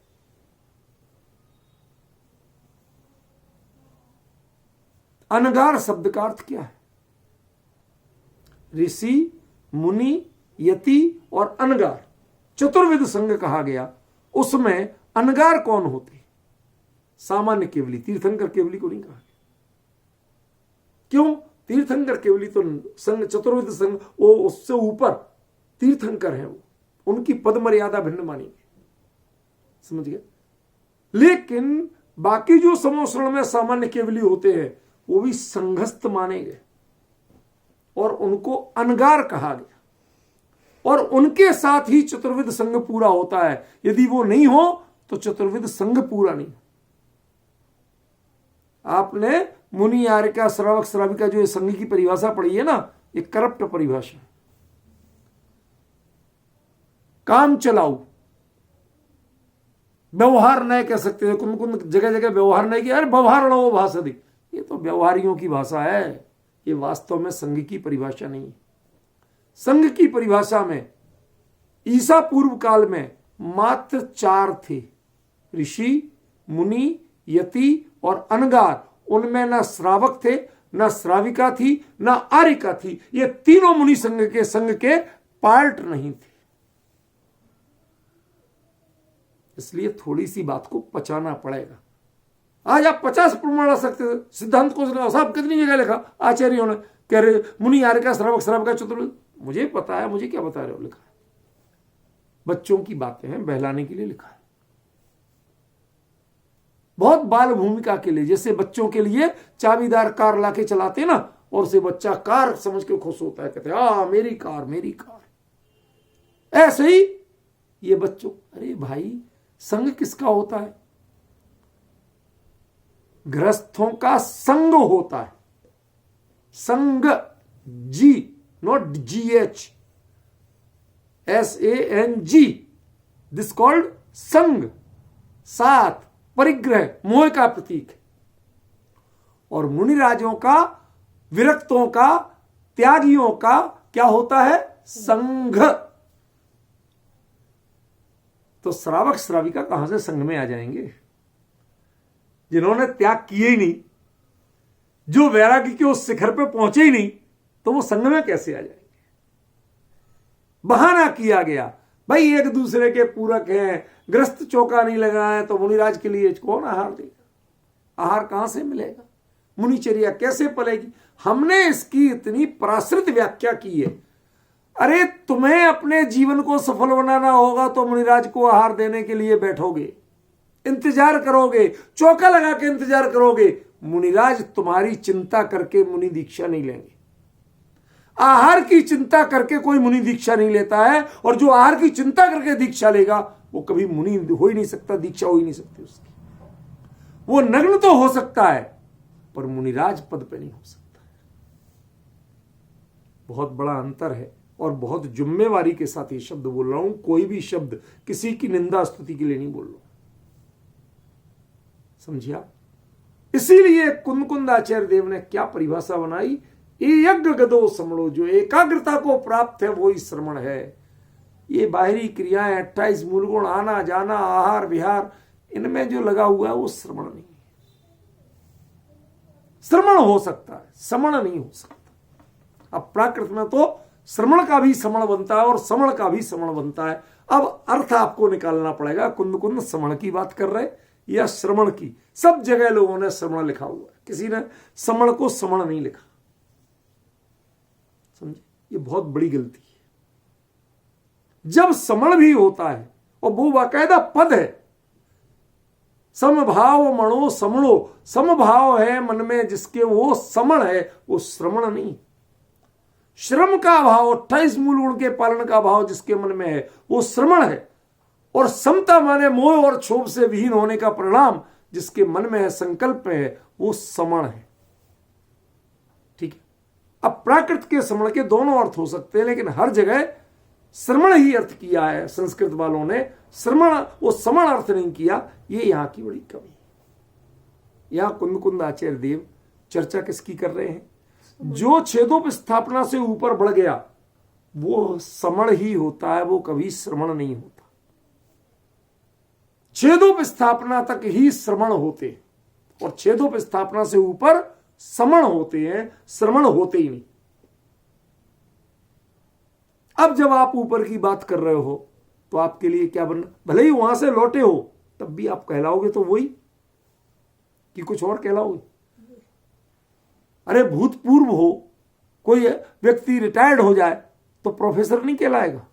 अनगार शब्द का अर्थ क्या है? ऋषि, मुनि, यति और अनगार चतुर्विध संघ कहा गया। उसमें अनगार कौन होते? सामान्य केवली, तीर्थंकर केवली को नहीं कहा गया। क्यों? तीर्थंकर केवली तो संघ, चतुर्विध संघ, वो उससे ऊपर तीर्थंकर है, वो उनकी पद मर्यादा भिन्न मानी गई, समझ गए? लेकिन बाकी जो समोषण में सामान्य केवली होते हैं वो भी संघस्थ माने गए और उनको अनगार कहा गया, और उनके साथ ही चतुर्विध संघ पूरा होता है। यदि वो नहीं हो तो चतुर्विध संघ पूरा नहीं। आपने मुनि, आर्यका, श्रावक, श्राविका जो संघ की परिभाषा पढ़ी है ना, ये करप्ट परिभाषा, काम चलाऊ, व्यवहार नहीं कह सकते। कुन कुन जगह जगह व्यवहार नहीं किया, अरे व्यवहार लो भाषा दी, ये तो व्यवहारियों की भाषा है, ये वास्तव में संघ की परिभाषा नहीं है। संघ की परिभाषा में ईसा पूर्व काल में मात्र 4 थे, ऋषि, मुनि, यति और अनगार। उनमें न श्रावक थे, न श्राविका थी, न आर्यिका थी। ये तीनों मुनि संघ के पार्ट नहीं थे। इसलिए थोड़ी सी बात को पचाना पड़ेगा। आज आप 50 प्रमाण ला सकते थे, सिद्धांत को साहब कितनी जगह लिखा आचार्यों ने, कह रहे मुनि, आर्यिका, श्रावक, श्राविका, चतुर्विध। मुझे पता है, मुझे क्या बता रहे हो, लिखा है, बच्चों की बातें हैं, बहलाने के लिए लिखा है। बहुत बाल भूमिका के लिए, जैसे बच्चों के लिए चाबीदार कार लाके चलाते ना, और उसे बच्चा कार समझ के खुश होता है, कहते हैं मेरी कार मेरी कार। ऐसे ही ये बच्चों, अरे भाई संग किसका होता है? गृहस्थों का संग होता है। संग, G, not GH, SANG, this called संग, साथ, परिग्रह, मोह का प्रतीक है। और मुनिराजों का, विरक्तों का, त्यागियों का क्या होता है? संघ। तो श्रावक श्राविका कहां से संघ में आ जाएंगे? जिन्होंने त्याग किए ही नहीं, जो वैराग्य के उस शिखर पे पहुंचे ही नहीं, तो वो संघ में कैसे आ जाएंगे? बहाना किया गया, भाई एक दूसरे के पूरक हैं, ग्रस्त चौका नहीं लगाए तो मुनिराज के लिए कौन आहार देगा? आहार कहां से मिलेगा? मुनिचर्या कैसे पलेगी? हमने इसकी इतनी पराश्रित व्याख्या की है। अरे तुम्हें अपने जीवन को सफल बनाना होगा तो मुनिराज को आहार देने के लिए बैठोगे, इंतजार करोगे, चौका लगा के इंतजार करोगे। मुनिराज तुम्हारी चिंता करके मुनि दीक्षा नहीं लेंगे। आहार की चिंता करके कोई मुनि दीक्षा नहीं लेता है, और जो आहार की चिंता करके दीक्षा लेगा वो कभी मुनि हो ही नहीं सकता, दीक्षा हो ही नहीं सकती उसकी। वो नग्न तो हो सकता है पर मुनिराज पद पे नहीं हो सकता। बहुत बड़ा अंतर है, और बहुत जिम्मेवारी के साथ ये शब्द बोल रहा हूं। कोई भी शब्द किसी की निंदा स्तुति के लिए नहीं बोल रहा, समझिया? इसीलिए कुंद आचार्य देव ने क्या परिभाषा बनाई? यज्ञ गदो समणो, जो एकाग्रता को प्राप्त है वही श्रमण है। ये बाहरी क्रियाएं, 28 मूलगुण, आना जाना, आहार विहार, इनमें जो लगा हुआ है वो श्रमण नहीं है। श्रमण हो सकता है, समण नहीं हो सकता। अब प्राकृत में तो श्रमण का भी समण बनता है और समण का भी समण बनता है। अब अर्थ आपको निकालना पड़ेगा, कुंद समण की बात कर रहे या श्रमण की। सब जगह लोगों ने श्रमण लिखा हुआ है, किसी ने समण को समण नहीं लिखा। समझे? ये बहुत बड़ी गलती है। जब समण भी होता है और वो बाकायदा पद है, समभाव मणो समणो, समभाव है मन में जिसके, वो समण है, वो श्रमण नहीं। श्रम का भाव, 28 मूल गुण के पालन का भाव जिसके मन में है वो श्रमण है। और समता माने मोह और क्षोभ से विहीन होने का परिणाम जिसके मन में है, संकल्प में है, वो समण है। ठीक है? अब प्राकृत के समण के दोनों अर्थ हो सकते हैं, लेकिन हर जगह श्रमण ही अर्थ किया है संस्कृत वालों ने, श्रमण वो समण अर्थ नहीं किया। ये यहां की बड़ी कमी है। यहां कुंद आचार्य देव चर्चा किसकी कर रहे हैं? जो छेदोपस्थापना से ऊपर बढ़ गया वो समण ही होता है, वो कभी श्रमण नहीं होता। छेदोपस्थापना तक ही श्रमण होते हैं, और छेदोपस्थापना से ऊपर समण होते हैं, श्रमण होते ही नहीं। अब जब आप ऊपर की बात कर रहे हो तो आपके लिए क्या बनना? भले ही वहां से लौटे हो तब भी आप कहलाओगे तो वही, कि कुछ और कहलाओगे? अरे भूतपूर्व हो, कोई व्यक्ति रिटायर्ड हो जाए तो प्रोफेसर नहीं कहलाएगा।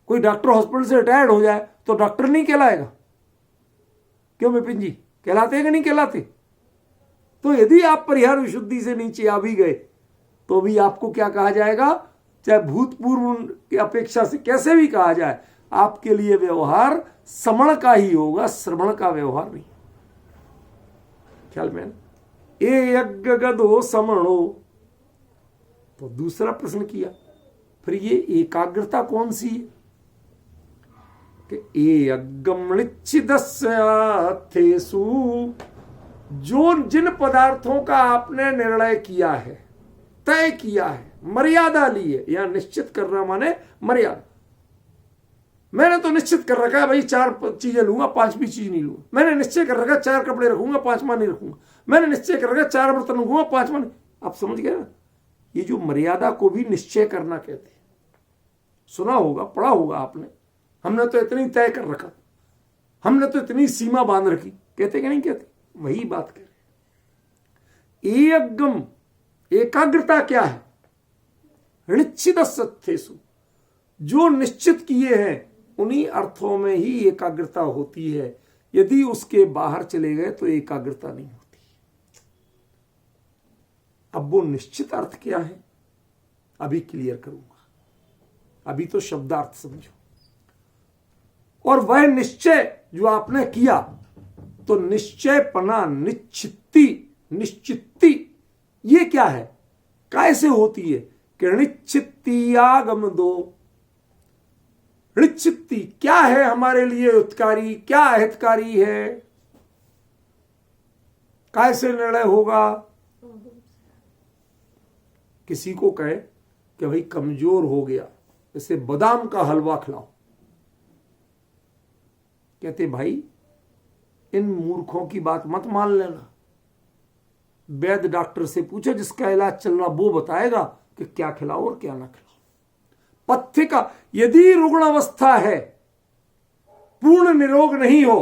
कोई डॉक्टर हॉस्पिटल से रिटायर्ड हो जाए तो डॉक्टर नहीं कहलाएगा। क्यों विपिन जी, कहलाते हैं कि नहीं कहलाते? तो यदि आप परिहार विशुद्धि से नीचे आ भी गए तो भी आपको क्या कहा जाएगा? चाहे भूतपूर्व की अपेक्षा से कैसे भी कहा जाए, आपके लिए व्यवहार समण का ही होगा, श्रमण का व्यवहार नहीं। ख्याल में? ए यज्ञ गदो समणो। तो दूसरा प्रश्न किया, फिर ये एकाग्रता कौन सी है? कि ए यज्ञमृच्छिदस्याथेषु, जो जिन पदार्थों का आपने निर्णय किया है, तय किया है, मर्यादा ली है। यहां निश्चित करना माने मर्यादा। मैंने तो निश्चित कर रखा है भाई 4 चीजें लूंगा, 5वीं चीज नहीं लूंगा। मैंने निश्चय कर रखा 4 कपड़े रखूंगा, 5वां नहीं रखूंगा। मैंने निश्चय कर रखा 4 बर्तन रखूंगा, 5वां नहीं। आप समझ गए ना? ये जो मर्यादा को भी निश्चय करना कहते हैं। सुना होगा, पढ़ा होगा आपने, हमने तो इतनी तय कर रखा, हमने तो इतनी सीमा बांध रखी, कहते कि नहीं कहते? वही बात कह रहे। यज्ञम, एकाग्रता क्या है? ऋच्छिदस्यथेषु, जो निश्चित किए हैं उन्हीं अर्थों में ही एकाग्रता होती है। यदि उसके बाहर चले गए तो एकाग्रता नहीं होती। अब वो निश्चित अर्थ क्या है अभी क्लियर करूंगा, अभी तो शब्दार्थ समझो। और वह निश्चय जो आपने किया, तो निश्चयपना, निश्चित्ती ये क्या है, कैसे होती है कि निश्चित्ती आगम दो। निश्चित्ती क्या है हमारे लिए हितकारी, क्या हितकारी है, कैसे निर्णय होगा। किसी को कहे कि भाई कमजोर हो गया, इसे बादाम का हलवा खिलाओ, कहते भाई इन मूर्खों की बात मत मान लेना, वैद्य डॉक्टर से पूछो, जिसका इलाज चल रहा वो बताएगा कि क्या खिलाओ और क्या ना खिलाओ। पथ्य का यदि रुग्ण अवस्था है, पूर्ण निरोग नहीं हो,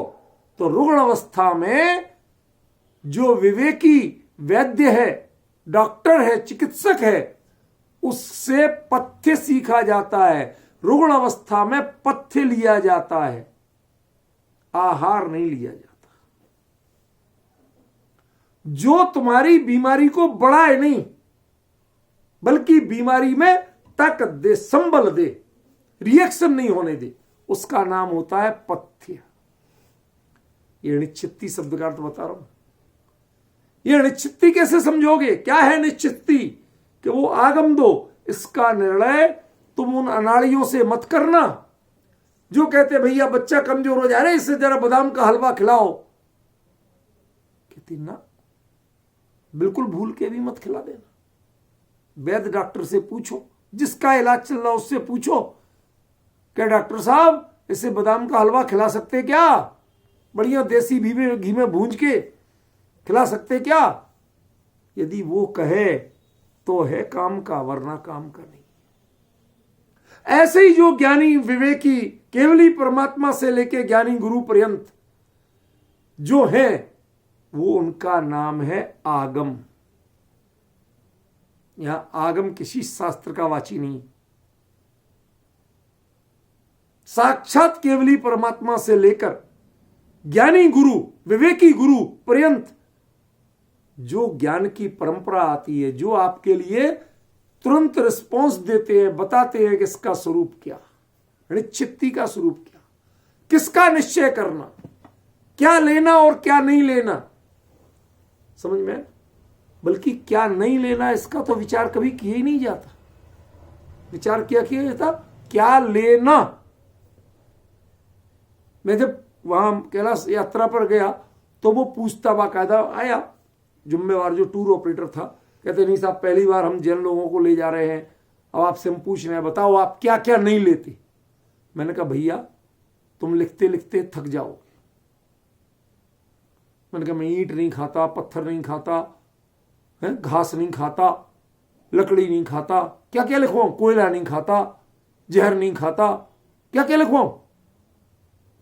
तो रुग्ण अवस्था में जो विवेकी वैद्य है, डॉक्टर है, चिकित्सक है, उससे पथ्य सीखा जाता है। रुग्ण अवस्था में पथ्य लिया जाता है, आहार नहीं लिया जाता। जो तुम्हारी बीमारी को बढ़ाए नहीं, बल्कि बीमारी में ताकत दे, संबल दे, रिएक्शन नहीं होने दे, उसका नाम होता है पथ्य। ये निश्चित्ती शब्द का अर्थ बता रहा हूं। ये निश्चित्ती कैसे समझोगे, क्या है निश्चित्ती, कि वो आगम दो, इसका निर्णय तुम उन अनाड़ियों से मत करना जो कहते भैया बच्चा कमजोर हो जा रहा है, इससे जरा बादाम का हलवा खिलाओ। कहती ना, बिल्कुल भूल के भी मत खिला देना। वैद्य डॉक्टर से पूछो, जिसका इलाज चल रहा उससे पूछो, क्या डॉक्टर साहब इसे बादाम का हलवा खिला सकते क्या, बढ़िया देसी घी में भूंज के खिला सकते क्या। यदि वो कहे तो है काम का, वरना काम का नहीं। ऐसे ही जो ज्ञानी विवेकी केवली परमात्मा से लेके ज्ञानी गुरु पर्यंत जो है, वो उनका नाम है आगम। यहां आगम किसी शास्त्र का वाची नहीं, साक्षात केवली परमात्मा से लेकर ज्ञानी गुरु, विवेकी गुरु पर्यंत जो ज्ञान की परंपरा आती है, जो आपके लिए तुरंत रिस्पॉन्स देते हैं, बताते हैं कि इसका स्वरूप क्या, निश्चित्ती का स्वरूप क्या, किसका निश्चय करना, क्या लेना और क्या नहीं लेना, समझ में। बल्कि क्या नहीं लेना इसका तो विचार कभी किया ही नहीं जाता। विचार क्या किया जाता, क्या लेना। मैं जब वहां कैलाश यात्रा पर गया तो वो पूछता बाकायदा आया, जिम्मेवार जो टूर ऑपरेटर था, कहते नहीं साहब पहली बार हम जैन लोगों को ले जा रहे हैं, अब आपसे हम पूछ रहे हैं बताओ आप क्या क्या नहीं लेते। मैंने कहा भैया तुम लिखते लिखते थक जाओगे। मैंने कहा मैं ईंट नहीं खाता, पत्थर नहीं खाता, घास नहीं खाता, लकड़ी नहीं खाता, क्या क्या लिखवाऊं, कोयला नहीं खाता, जहर नहीं खाता, क्या क्या लिखवाऊं।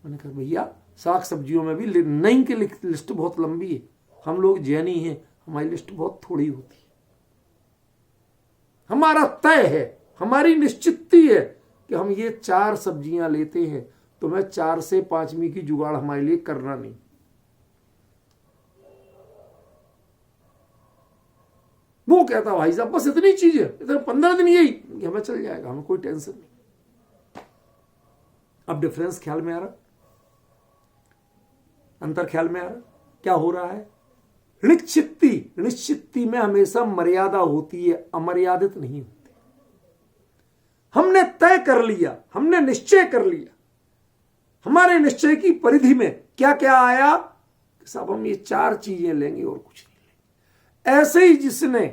मैंने कहा भैया साग सब्जियों में भी नहीं की लिस्ट बहुत लंबी है, हम लोग जैनी हैं, हमारी लिस्ट बहुत थोड़ी होती है। हमारा तय है, हमारी निश्चिती है कि हम ये 4 सब्जियां लेते हैं, तो मैं 4 से 5वीं की जुगाड़ हमारे लिए करना नहीं। वो कहता भाई साहब बस इतनी चीज है, इतने 15 दिन यही, हमें चल जाएगा, हमें कोई टेंशन नहीं। अब डिफरेंस ख्याल में आ रहा, अंतर ख्याल में आ रहा, क्या हो रहा है। निश्चित्ती में हमेशा मर्यादा होती है, अमर्यादित नहीं होती। हमने तय कर लिया, हमने निश्चय कर लिया, हमारे निश्चय की परिधि में क्या क्या आया, साहब हम ये 4 चीजें लेंगे और कुछ नहीं लेंगे। ऐसे ही जिसने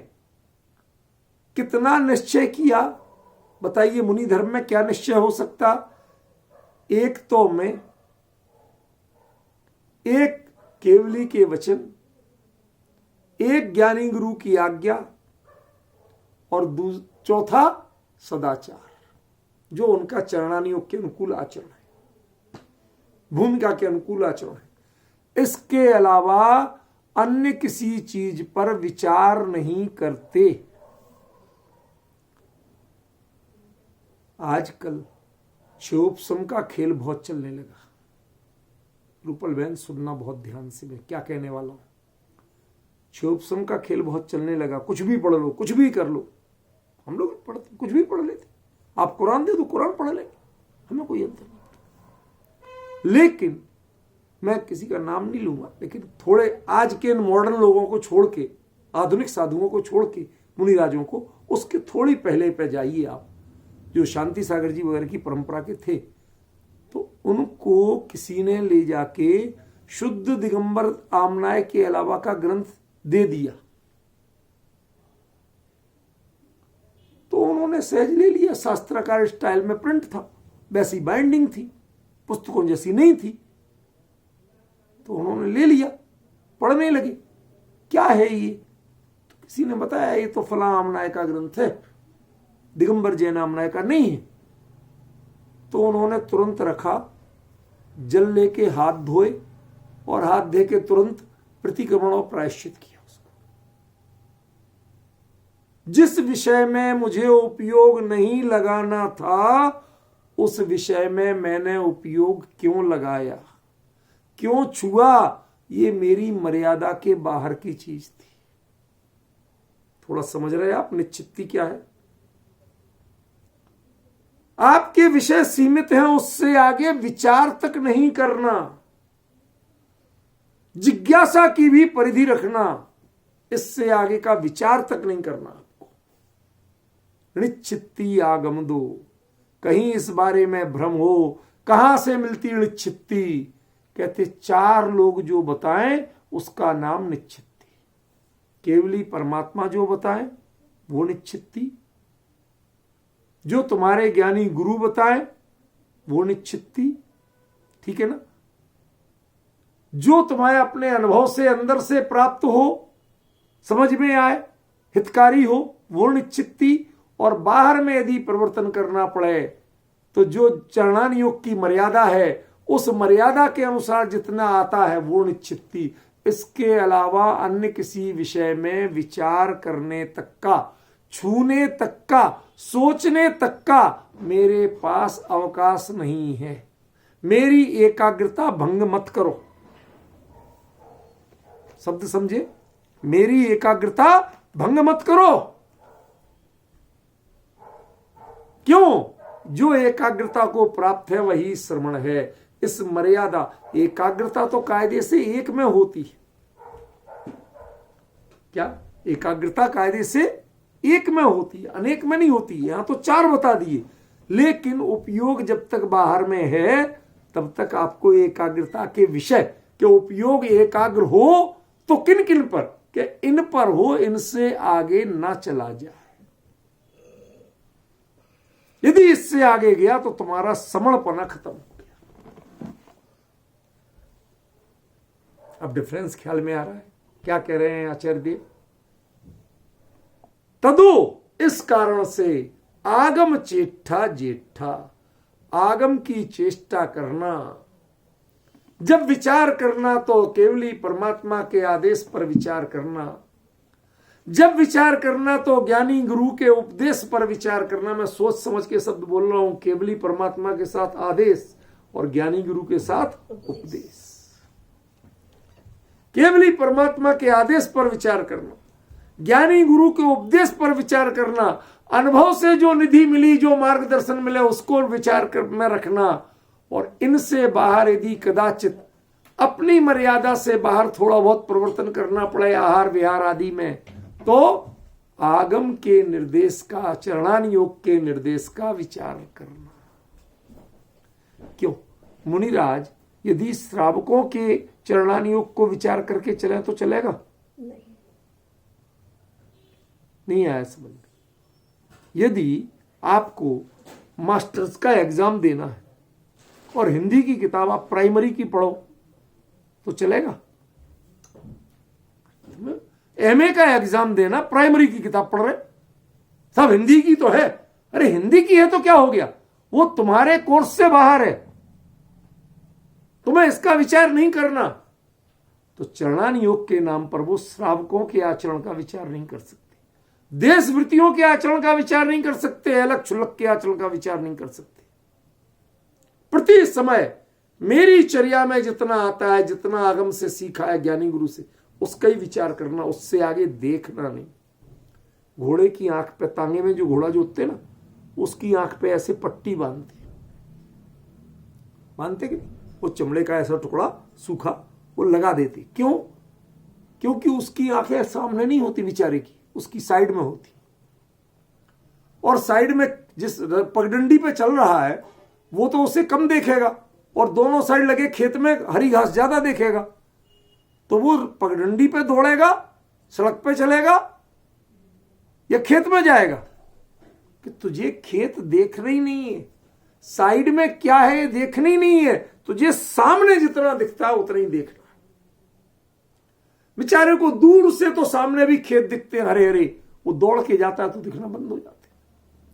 कितना निश्चय किया, बताइए मुनि धर्म में क्या निश्चय हो सकता। एक तो में एक केवली के वचन, एक ज्ञानी गुरु की आज्ञा, और चौथा सदाचार, जो उनका चरणानियोग के अनुकूल आचरण है, भूमिका के अनुकूल आचरण है। इसके अलावा अन्य किसी चीज पर विचार नहीं करते। आजकल शिवोपसम का खेल बहुत चलने लगा। रूपल बहन सुनना बहुत ध्यान से, मैं क्या कहने वाला हूं। क्षोभसम का खेल बहुत चलने लगा, कुछ भी पढ़ लो, कुछ भी कर लो। हम लोग पढ़ते, कुछ भी पढ़ लेते। आप कुरान दे दो, कुरान पढ़ लेंगे, हमें कोई अंतर नहीं। लेकिन मैं किसी का नाम नहीं लूंगा, लेकिन थोड़े आज के इन मॉडर्न लोगों को छोड़ के, आधुनिक साधुओं को छोड़ के, मुनिराजों को, उसके थोड़ी पहले पे जाइए आप, जो शांति सागर जी वगैरह की परंपरा के थे। तो उनको किसी ने ले जाके शुद्ध दिगंबर आमनाय के अलावा का ग्रंथ दे दिया, तो उन्होंने सहज ले लिया। शास्त्राकार स्टाइल में प्रिंट था, वैसी बाइंडिंग थी, पुस्तकों जैसी नहीं थी, तो उन्होंने ले लिया, पढ़ने लगे। क्या है ये? तो किसी ने बताया ये तो फला आमनाय का ग्रंथ है, दिगंबर जैन आमनाय का नहीं है। तो उन्होंने तुरंत रखा, जल लेके हाथ धोए और हाथ धे के तुरंत प्रतिक्रमण और प्रायश्चित किया उसको। जिस विषय में मुझे उपयोग नहीं लगाना था, उस विषय में मैंने उपयोग क्यों लगाया, क्यों छुआ? ये मेरी मर्यादा के बाहर की चीज थी। थोड़ा समझ रहे हैं आप निश्चित्ती क्या है? आपके विषय सीमित हैं, उससे आगे विचार तक नहीं करना, जिज्ञासा की भी परिधि रखना, इससे आगे का विचार तक नहीं करना आपको। निश्चित्ती आगम दो, कहीं इस बारे में भ्रम हो, कहां से मिलती निश्चित्ती? कहते 4 लोग जो बताएं उसका नाम निश्चित्ती। केवली परमात्मा जो बताएं वो निश्चित्ती, जो तुम्हारे ज्ञानी गुरु बताएं वो निश्चित्ती, ठीक है ना? जो तुम्हारे अपने अनुभव से अंदर से प्राप्त हो, समझ में आए, हितकारी हो, वो निश्चित्ती। और बाहर में यदि परिवर्तन करना पड़े तो जो चरणान योग की मर्यादा है, उस मर्यादा के अनुसार जितना आता है वो निश्चित्ती। इसके अलावा अन्य किसी विषय में विचार करने तक का, छूने तक का, सोचने तक का मेरे पास अवकाश नहीं है। मेरी एकाग्रता भंग मत करो। शब्द समझे? मेरी एकाग्रता भंग मत करो। क्यों? जो एकाग्रता को प्राप्त है वही श्रवण है। इस मर्यादा, एकाग्रता तो कायदे से एक में होती है। क्या? एकाग्रता कायदे से एक में होती है, अनेक में नहीं होती। यहां तो 4 बता दिए, लेकिन उपयोग जब तक बाहर में है तब तक आपको एकाग्रता के विषय के उपयोग एकाग्र हो तो किन किन पर, कि इन पर हो, इनसे आगे ना चला जाए। यदि इससे आगे गया तो तुम्हारा समर्पण खत्म हो गया। अब डिफरेंस ख्याल में आ रहा है? क्या कह रहे हैं आचार्य देव? तदो, इस कारण से आगम चेष्टा जेठा, आगम की चेष्टा करना, जब विचार करना तो केवली परमात्मा के आदेश पर विचार करना, जब विचार करना तो ज्ञानी गुरु के उपदेश पर विचार करना। मैं सोच समझ के शब्द बोल रहा हूं, केवली परमात्मा के साथ आदेश और ज्ञानी गुरु के साथ उपदेश। केवली परमात्मा के आदेश पर विचार करना, ज्ञानी गुरु के उपदेश पर विचार करना, अनुभव से जो निधि मिली, जो मार्गदर्शन मिले उसको विचार में रखना। और इनसे बाहर यदि कदाचित अपनी मर्यादा से बाहर थोड़ा बहुत परिवर्तन करना पड़े आहार विहार आदि में, तो आगम के निर्देश का, चरणान योग के निर्देश का विचार करना। क्यों? मुनिराज, यदि श्रावकों के चरणान योग को विचार करके चले तो चलेगा? नहीं आया समझ में? यदि आपको मास्टर्स का एग्जाम देना है और हिंदी की किताब आप प्राइमरी की पढ़ो तो चलेगा? एमए का एग्जाम देना, प्राइमरी की किताब पढ़ रहे, सब हिंदी की तो है। अरे हिंदी की है तो क्या हो गया, वो तुम्हारे कोर्स से बाहर है, तुम्हें इसका विचार नहीं करना। तो चरणान योग के नाम पर वो श्रावकों के आचरण का विचार नहीं कर सकते, देश वृत्तियों के आचरण का विचार नहीं कर सकते, अलग छुलक के आचरण का विचार नहीं कर सकते। प्रति समय मेरी चर्या में जितना आता है, जितना आगम से सीखा है ज्ञानी गुरु से, उसका ही विचार करना, उससे आगे देखना नहीं। घोड़े की आंख पे, तांगे में जो घोड़ा जोतते ना, उसकी आंख पे ऐसे पट्टी बांधते कि नहीं, वो चमड़े का ऐसा टुकड़ा सूखा वो लगा देती। क्यों? क्योंकि उसकी आंखें सामने नहीं होती बेचारे की, उसकी साइड में होती, और साइड में जिस पगडंडी पे चल रहा है वो तो उसे कम देखेगा, और दोनों साइड लगे खेत में हरी घास ज्यादा देखेगा। तो वो पगडंडी पे दौड़ेगा, सड़क पे चलेगा या खेत में जाएगा? कि तुझे खेत देखना ही नहीं है, साइड में क्या है देखना ही नहीं है, तुझे सामने जितना दिखता है उतना ही देखना है। बेचारे को दूर से तो सामने भी खेत दिखते हैं हरे हरे, वो दौड़ के जाता है तो दिखना बंद हो जाते,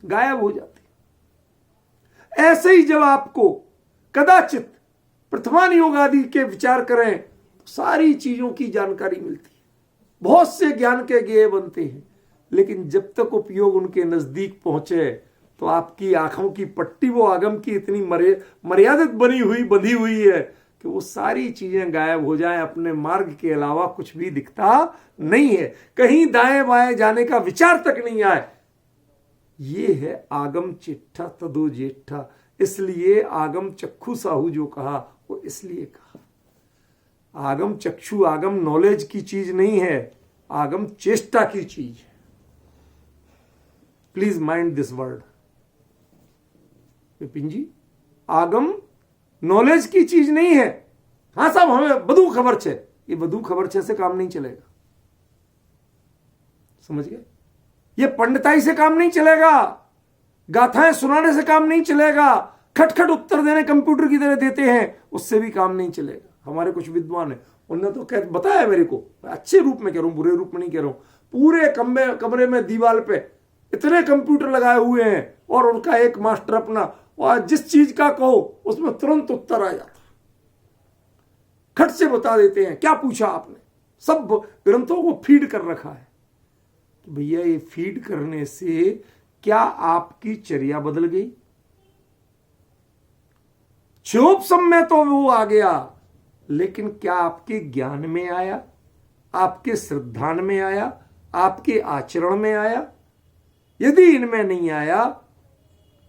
गायब हो जाते। ऐसे ही जब आपको कदाचित प्रथमान योग आदि के विचार करें तो सारी चीजों की जानकारी मिलती है, बहुत से ज्ञान के गेय बनते हैं, लेकिन जब तक उपयोग उनके नजदीक पहुंचे तो आपकी आंखों की पट्टी वो आगम की इतनी मर्यादित बंधी हुई है कि वो सारी चीजें गायब हो जाएं, अपने मार्ग के अलावा कुछ भी दिखता नहीं है, कहीं दाएं बाएं जाने का विचार तक नहीं आए। ये है आगम चिट्ठा तदो जेठा। इसलिए आगम चक्षु साहू जो कहा वो इसलिए कहा। आगम चक्षु, आगम नॉलेज की चीज नहीं है, आगम चेष्टा की चीज है। Please mind this word Vipin ji, आगम नॉलेज की चीज नहीं है। हाँ साहब हमें बधू खबर छे, ये बधू खबर छे से काम नहीं चलेगा, समझ गए? ये पंडिताई से काम नहीं चलेगा, गाथाएं सुनाने से काम नहीं चलेगा, खटखट उत्तर देने कंप्यूटर की तरह देते हैं उससे भी काम नहीं चलेगा। हमारे कुछ विद्वान है, उन्होंने तो बताया मेरे को, अच्छे रूप में कह रहा हूं, बुरे रूप में नहीं कह रहा हूं, पूरे कमरे में दीवार पे इतने कंप्यूटर लगाए हुए हैं और उनका एक मास्टर अपना, और जिस चीज का कहो उसमें तुरंत उत्तर आ जाता, खट से बता देते हैं क्या पूछा आपने। सब ग्रंथों को फीड कर रखा है। तो भैया ये फीड करने से क्या आपकी चर्या बदल गई? क्षोभसम में तो वो आ गया, लेकिन क्या आपके ज्ञान में आया, आपके श्रद्धान में आया, आपके आचरण में आया? यदि इनमें नहीं आया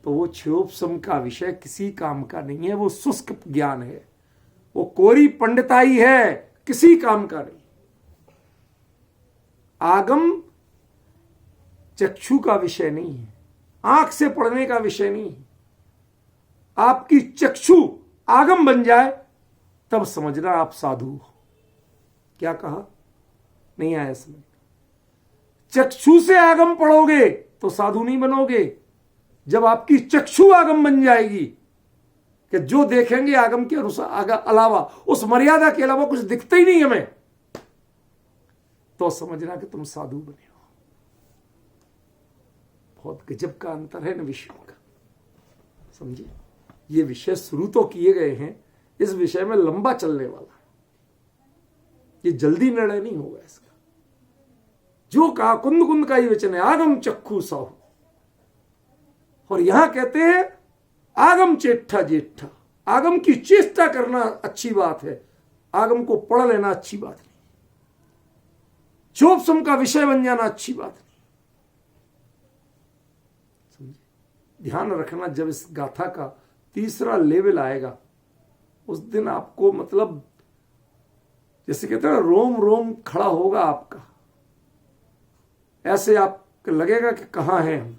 तो वो क्षोभसम का विषय किसी काम का नहीं है, वो शुष्क ज्ञान है, वो कोरी पंडिताई है, किसी काम का नहीं। आगम चक्षु का विषय नहीं है, आंख से पढ़ने का विषय नहीं है। आपकी चक्षु आगम बन जाए तब समझना आप साधु हो। क्या कहा? नहीं आया समझ। चक्षु से आगम पढ़ोगे तो साधु नहीं बनोगे। जब आपकी चक्षु आगम बन जाएगी कि जो देखेंगे आगम के अनुसार अलावा, उस मर्यादा के अलावा कुछ दिखता ही नहीं हमें, तो समझना कि तुम साधु बने हो। बहुत गजब का अंतर है न विषयों का, समझिए। ये विषय शुरू तो किए गए हैं, इस विषय में लंबा चलने वाला है, ये जल्दी निर्णय नहीं होगा इसका। जो कहा कुंद कुंद का ही वचन है, आगम चक्षु साहू, और यहां कहते हैं आगम चेष्टा जेठा। आगम की चेष्टा करना अच्छी बात है, आगम को पढ़ लेना अच्छी बात नहीं, क्षोभसम का विषय बन जाना अच्छी बात नहीं। समझे? ध्यान रखना, जब इस गाथा का तीसरा लेवल आएगा उस दिन आपको, मतलब जैसे कहते हैं रोम रोम खड़ा होगा आपका, ऐसे आपको लगेगा कि कहां हैं हम।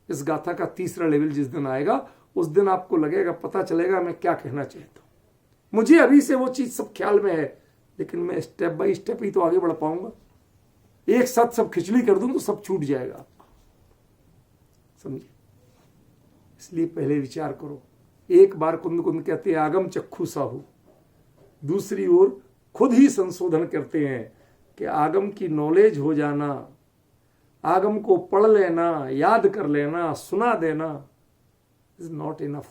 इस गाथा का तीसरा लेवल जिस दिन आएगा उस दिन आपको लगेगा, पता चलेगा मैं क्या कहना चाहता हूं। मुझे अभी से वो चीज सब ख्याल में है, लेकिन मैं स्टेप बाय स्टेप ही तो आगे बढ़ पाऊंगा। एक साथ सब खिचड़ी कर दूं तो सब छूट जाएगा आपको, समझिए। इसलिए पहले विचार करो। एक बार कुंद कुंद कहते हैं आगम चक्षु साहू, दूसरी ओर खुद ही संशोधन करते हैं कि आगम की नॉलेज हो जाना, आगम को पढ़ लेना, याद कर लेना, सुना देना, is not enough.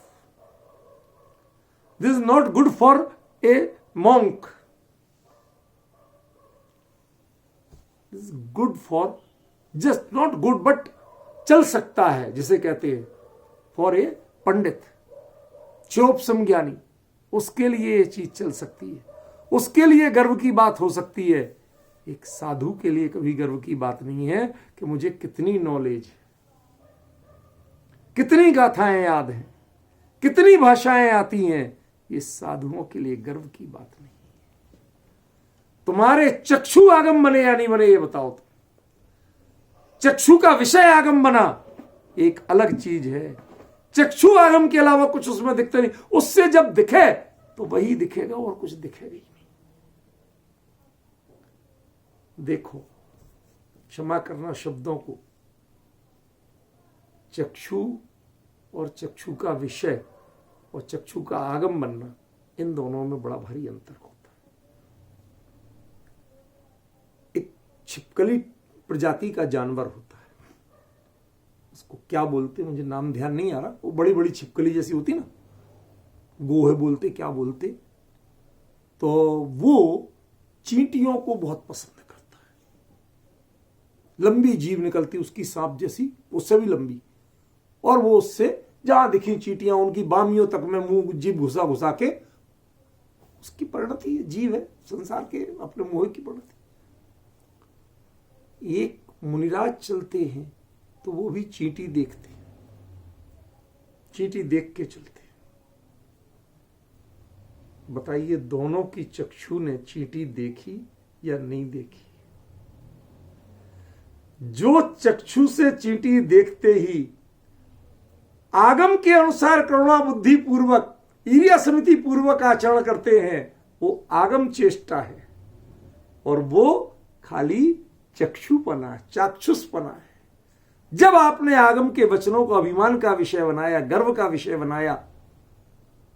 This is not good for a monk, this is good for, just not good but चल सकता है, जिसे कहते हैं फॉर ए पंडित, क्षोभसम ज्ञानी। उसके लिए ये चीज चल सकती है, उसके लिए गर्व की बात हो सकती है। एक साधु के लिए कभी गर्व की बात नहीं है कि मुझे कितनी नॉलेज है, कितनी गाथाएं याद हैं, कितनी भाषाएं आती हैं। ये साधुओं के लिए गर्व की बात नहीं। तुम्हारे चक्षु आगम बने या नहीं बने ये बताओ। तो चक्षु का विषय आगम बना एक अलग चीज है, चक्षु आगम के अलावा कुछ उसमें दिखता नहीं। उससे जब दिखे तो वही दिखेगा और कुछ दिखेगा ही नहीं। देखो, क्षमा करना शब्दों को, चक्षु और चक्षु का विषय और चक्षु का आगम बनना, इन दोनों में बड़ा भारी अंतर होता है। एक छिपकली प्रजाति का जानवर होता है, उसको क्या बोलते मुझे नाम ध्यान नहीं आ रहा, वो बड़ी बड़ी छिपकली जैसी होती ना, गोहे बोलते क्या बोलते, तो वो चींटियों को बहुत पसंद करता है। लंबी जीभ निकलती उसकी, सांप जैसी, उससे भी लंबी, और वो उससे जहां दिखी चींटियां उनकी बामियों तक में मुंह जीभ घुसा घुसा के, उसकी परिणति है, जीव है संसार के अपने मोह की परिणति। एक मुनिराज चलते हैं तो वो भी चींटी देखते हैं, चींटी देख के चलते हैं। बताइए, दोनों की चक्षु ने चींटी देखी या नहीं देखी? जो चक्षु से चींटी देखते ही आगम के अनुसार करुणा बुद्धि पूर्वक, ईर्ष्या समिति पूर्वक आचरण करते हैं, वो आगम चेष्टा है, और वो खाली चक्षुपना, चाक्षुषपना है। जब आपने आगम के वचनों को अभिमान का विषय बनाया, गर्व का विषय बनाया,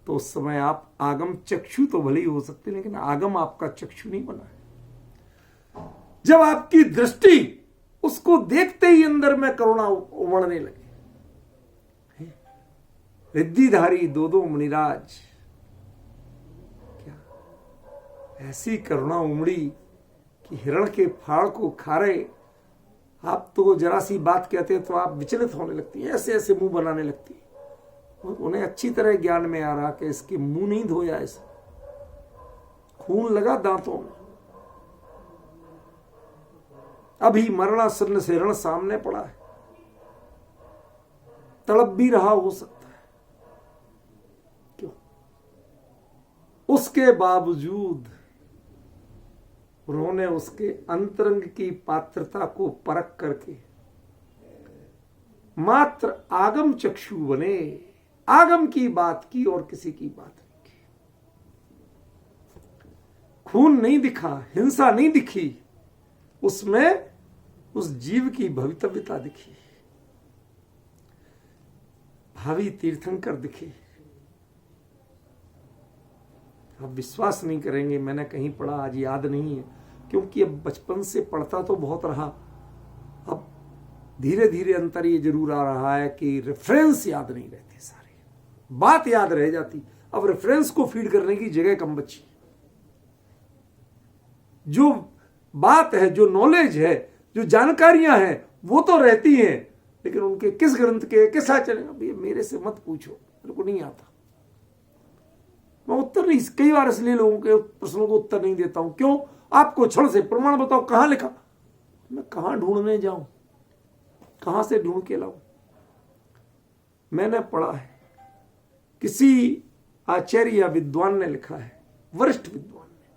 तो उस समय आप आगम चक्षु तो भले ही हो सकते, लेकिन आगम आपका चक्षु नहीं बना है। जब आपकी दृष्टि उसको देखते ही अंदर में करुणा उमड़ने लगे। रिद्धिधारी दो मुनिराज, क्या ऐसी करुणा उमड़ी कि हिरण के फाड़ को खा रहे आप, तो जरा सी बात कहते तो आप विचलित होने लगती है, ऐसे ऐसे मुंह बनाने लगती है। उन्हें अच्छी तरह ज्ञान में आ रहा कि इसके मुंह नहीं धोया, ऐसे खून लगा दांतों में, अभी मरणासन्न से हिरण सामने पड़ा है, तड़प भी रहा हो सकता है। क्यों? उसके बावजूद उन्होंने उसके अंतरंग की पात्रता को परख करके मात्र आगम चक्षु बने, आगम की बात की और किसी की बात नहीं की। खून नहीं दिखा, हिंसा नहीं दिखी, उसमें उस जीव की भवितव्यता दिखी, भावी तीर्थंकर दिखे। आप विश्वास नहीं करेंगे, मैंने कहीं पढ़ा, आज याद नहीं है, क्योंकि अब बचपन से पढ़ता तो बहुत रहा, अब धीरे धीरे अंतर ये जरूर आ रहा है कि रेफरेंस याद नहीं रहते, सारे बात याद रह जाती, अब रेफरेंस को फीड करने की जगह कम बची। जो बात है, जो नॉलेज है, जो जानकारियां हैं, वो तो रहती हैं, लेकिन उनके किस ग्रंथ के, किस आचार्य, मेरे से मत पूछो, मेरे को नहीं आता। मैं उत्तर नहीं, कई बार इसलिए लोगों के प्रश्नों को उत्तर नहीं देता हूं। क्यों? आपको क्षण से प्रमाण बताओ, कहां लिखा, मैं कहां ढूंढने जाऊं, कहां से ढूंढ के लाऊं। मैंने पढ़ा है, किसी आचार्य या विद्वान ने लिखा है, वरिष्ठ विद्वान ने,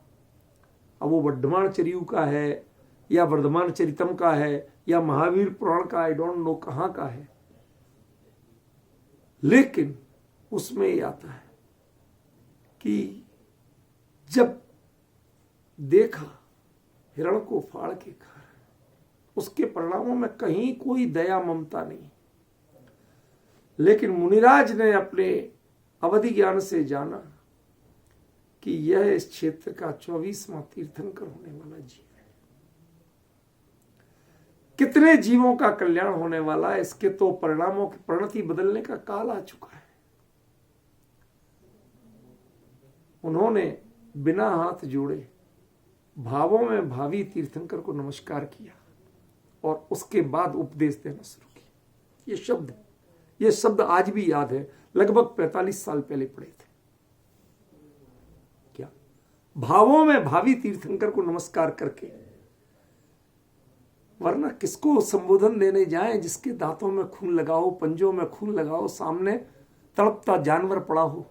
अब वो वर्धमान चरियु का है या वर्धमान चरितम का है या महावीर पुराण का, आई डोंट नो कहां का है, लेकिन उसमें ये आता है कि जब देखा हिरण को फाड़ के खा, उसके परिणामों में कहीं कोई दया ममता नहीं, लेकिन मुनिराज ने अपने अवधि ज्ञान से जाना कि यह इस क्षेत्र का 24वां तीर्थंकर होने वाला जीव है, कितने जीवों का कल्याण होने वाला है, इसके तो परिणामों की परिणति बदलने का काल आ चुका है। उन्होंने बिना हाथ जोड़े भावों में भावी तीर्थंकर को नमस्कार किया और उसके बाद उपदेश देना शुरू किया। ये शब्द आज भी याद है, लगभग 45 साल पहले पढ़े थे। भावों में भावी तीर्थंकर को नमस्कार करके, वरना किसको संबोधन देने जाएं जिसके दांतों में खून लगाओ, पंजों में खून लगाओ, सामने तड़पता जानवर पड़ा हो।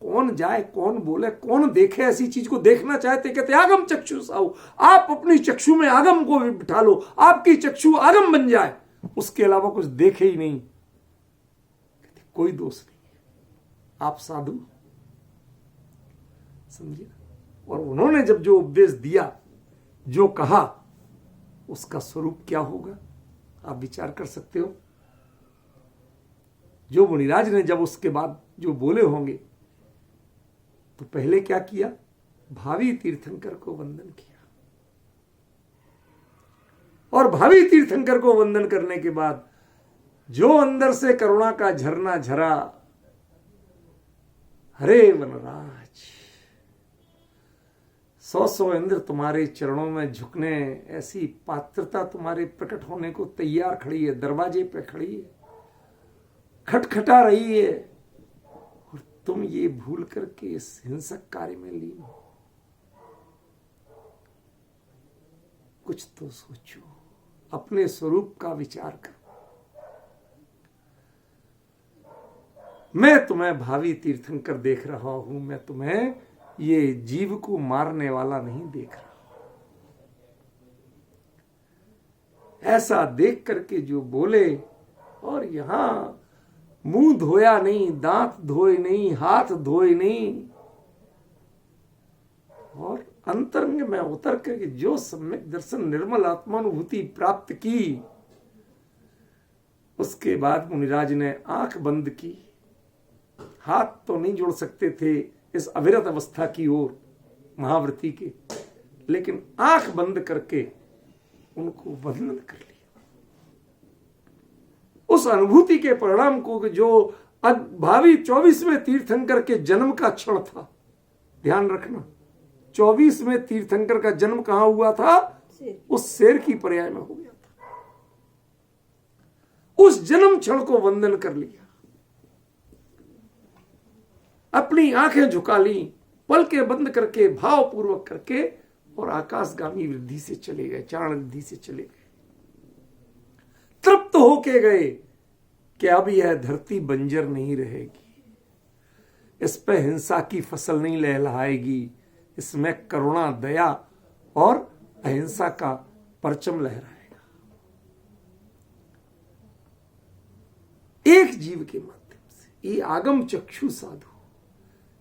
कौन जाए, कौन बोले, कौन देखे ऐसी चीज को? देखना चाहते कहते आगम चक्षु साहु, आप अपनी चक्षु में आगम को भी बिठा लो, आपकी चक्षु आगम बन जाए, उसके अलावा कुछ देखे ही नहीं। कोई दोष नहीं है, आप साधु, समझिए। और उन्होंने जब जो उपदेश दिया, जो कहा, उसका स्वरूप क्या होगा आप विचार कर सकते हो। जो मुनिराज ने जब उसके बाद जो बोले होंगे, तो पहले क्या किया? भावी तीर्थंकर को वंदन किया, और भावी तीर्थंकर को वंदन करने के बाद जो अंदर से करुणा का झरना झरा, हरे वनराज, 100 इंद्र तुम्हारे चरणों में झुकने, ऐसी पात्रता तुम्हारे प्रकट होने को तैयार खड़ी है, दरवाजे पे खड़ी है, खटखटा रही है, और तुम ये भूल करके इस हिंसक कार्य में लीन हो। कुछ तो सोचो, अपने स्वरूप का विचार करो। मैं तुम्हें भावी तीर्थंकर देख रहा हूं, मैं तुम्हें ये जीव को मारने वाला नहीं देख रहा। ऐसा देख करके जो बोले, और यहां मुंह धोया नहीं, दांत धोए नहीं, हाथ धोए नहीं, और अंतरंग में उतर करके जो सम्यक दर्शन निर्मल आत्मानुभूति प्राप्त की, उसके बाद मुनिराज ने आंख बंद की। हाथ तो नहीं जोड़ सकते थे इस अविरत अवस्था की ओर महाव्रती के, लेकिन आंख बंद करके उनको वंदन कर लिया। उस अनुभूति के परिणाम को जो भावी 24वें तीर्थंकर के जन्म का क्षण था, ध्यान रखना, 24वें तीर्थंकर का जन्म कहां हुआ था? उस शेर की पर्याय में हो गया था। उस जन्म क्षण को वंदन कर लिया, अपनी आंखें झुका ली, पलकें बंद करके, भावपूर्वक करके, और आकाशगामी वृद्धि से चले गए, चारण वृद्धि से चले गए। तृप्त होके गए कि अब यह धरती बंजर नहीं रहेगी, इस पे हिंसा की फसल नहीं लहलहाएगी, इसमें करुणा, दया और अहिंसा का परचम लहराएगा। एक जीव के माध्यम से ये आगम चक्षु साधु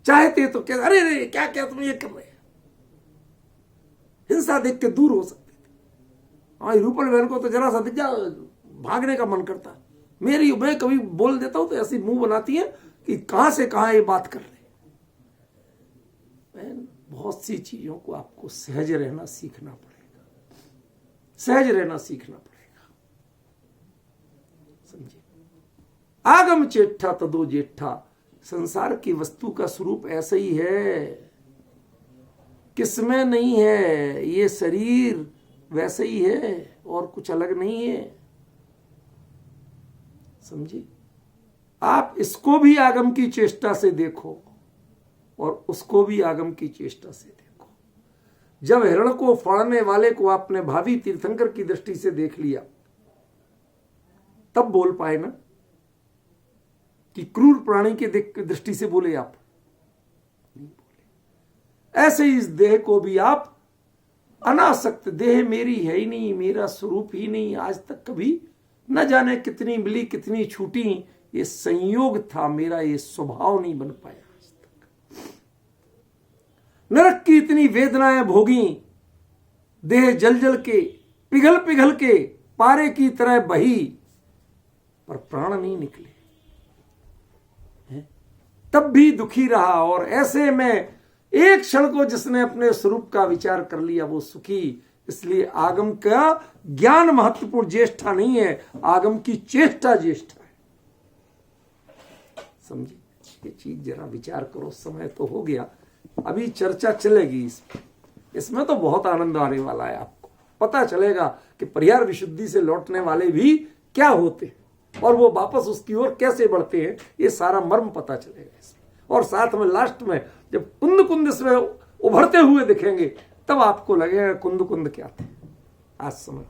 चाहते तो क्या, अरे रे क्या क्या तुम ये कर रहे हैं, हिंसा देख के दूर हो सकते थे। हाँ, रूपल बहन को तो जरा सा दिख जा, भागने का मन करता। मैं कभी बोल देता हूं तो ऐसी मुंह बनाती है कि कहां से कहां ये बात कर रहे। बहन, बहुत सी चीजों को आपको सहज रहना सीखना पड़ेगा, सहज रहना सीखना पड़ेगा, समझिए। आगम चेठा तदो जेठा, संसार की वस्तु का स्वरूप ऐसा ही है, किसमें नहीं है। ये शरीर वैसे ही है और कुछ अलग नहीं है, समझिए। आप इसको भी आगम की चेष्टा से देखो और उसको भी आगम की चेष्टा से देखो। जब हिरण को फाड़ने वाले को आपने भावी तीर्थंकर की दृष्टि से देख लिया, तब बोल पाए ना कि क्रूर प्राणी के दृष्टि से बोले आप, नहीं बोले। ऐसे इस देह को भी आप अनासक्त, देह मेरी है ही नहीं, मेरा स्वरूप ही नहीं, आज तक कभी न जाने कितनी मिली कितनी छूटी, ये संयोग था, मेरा ये स्वभाव नहीं बन पाया आज तक। नरक की इतनी वेदनाएं भोगी, देह जल जल के, पिघल पिघल के पारे की तरह बही, पर प्राण नहीं निकले, तब भी दुखी रहा। और ऐसे में एक क्षण को जिसने अपने स्वरूप का विचार कर लिया वो सुखी। इसलिए आगम का ज्ञान महत्वपूर्ण ज्येष्ठा नहीं है, आगम की चेष्टा ज्येष्ठा है, समझिए। ये चीज जरा विचार करो। समय तो हो गया, अभी चर्चा चलेगी इसमें तो बहुत आनंद आने वाला है। आपको पता चलेगा कि परिहार विशुद्धि से लौटने वाले भी क्या होते हैं और वो वापस उसकी ओर कैसे बढ़ते हैं, ये सारा मर्म पता चलेगा इसमें। और साथ में लास्ट में जब कुंद कुंद इसमें उभरते हुए दिखेंगे, तब आपको लगेगा कुंद कुंद क्या थे। आज समय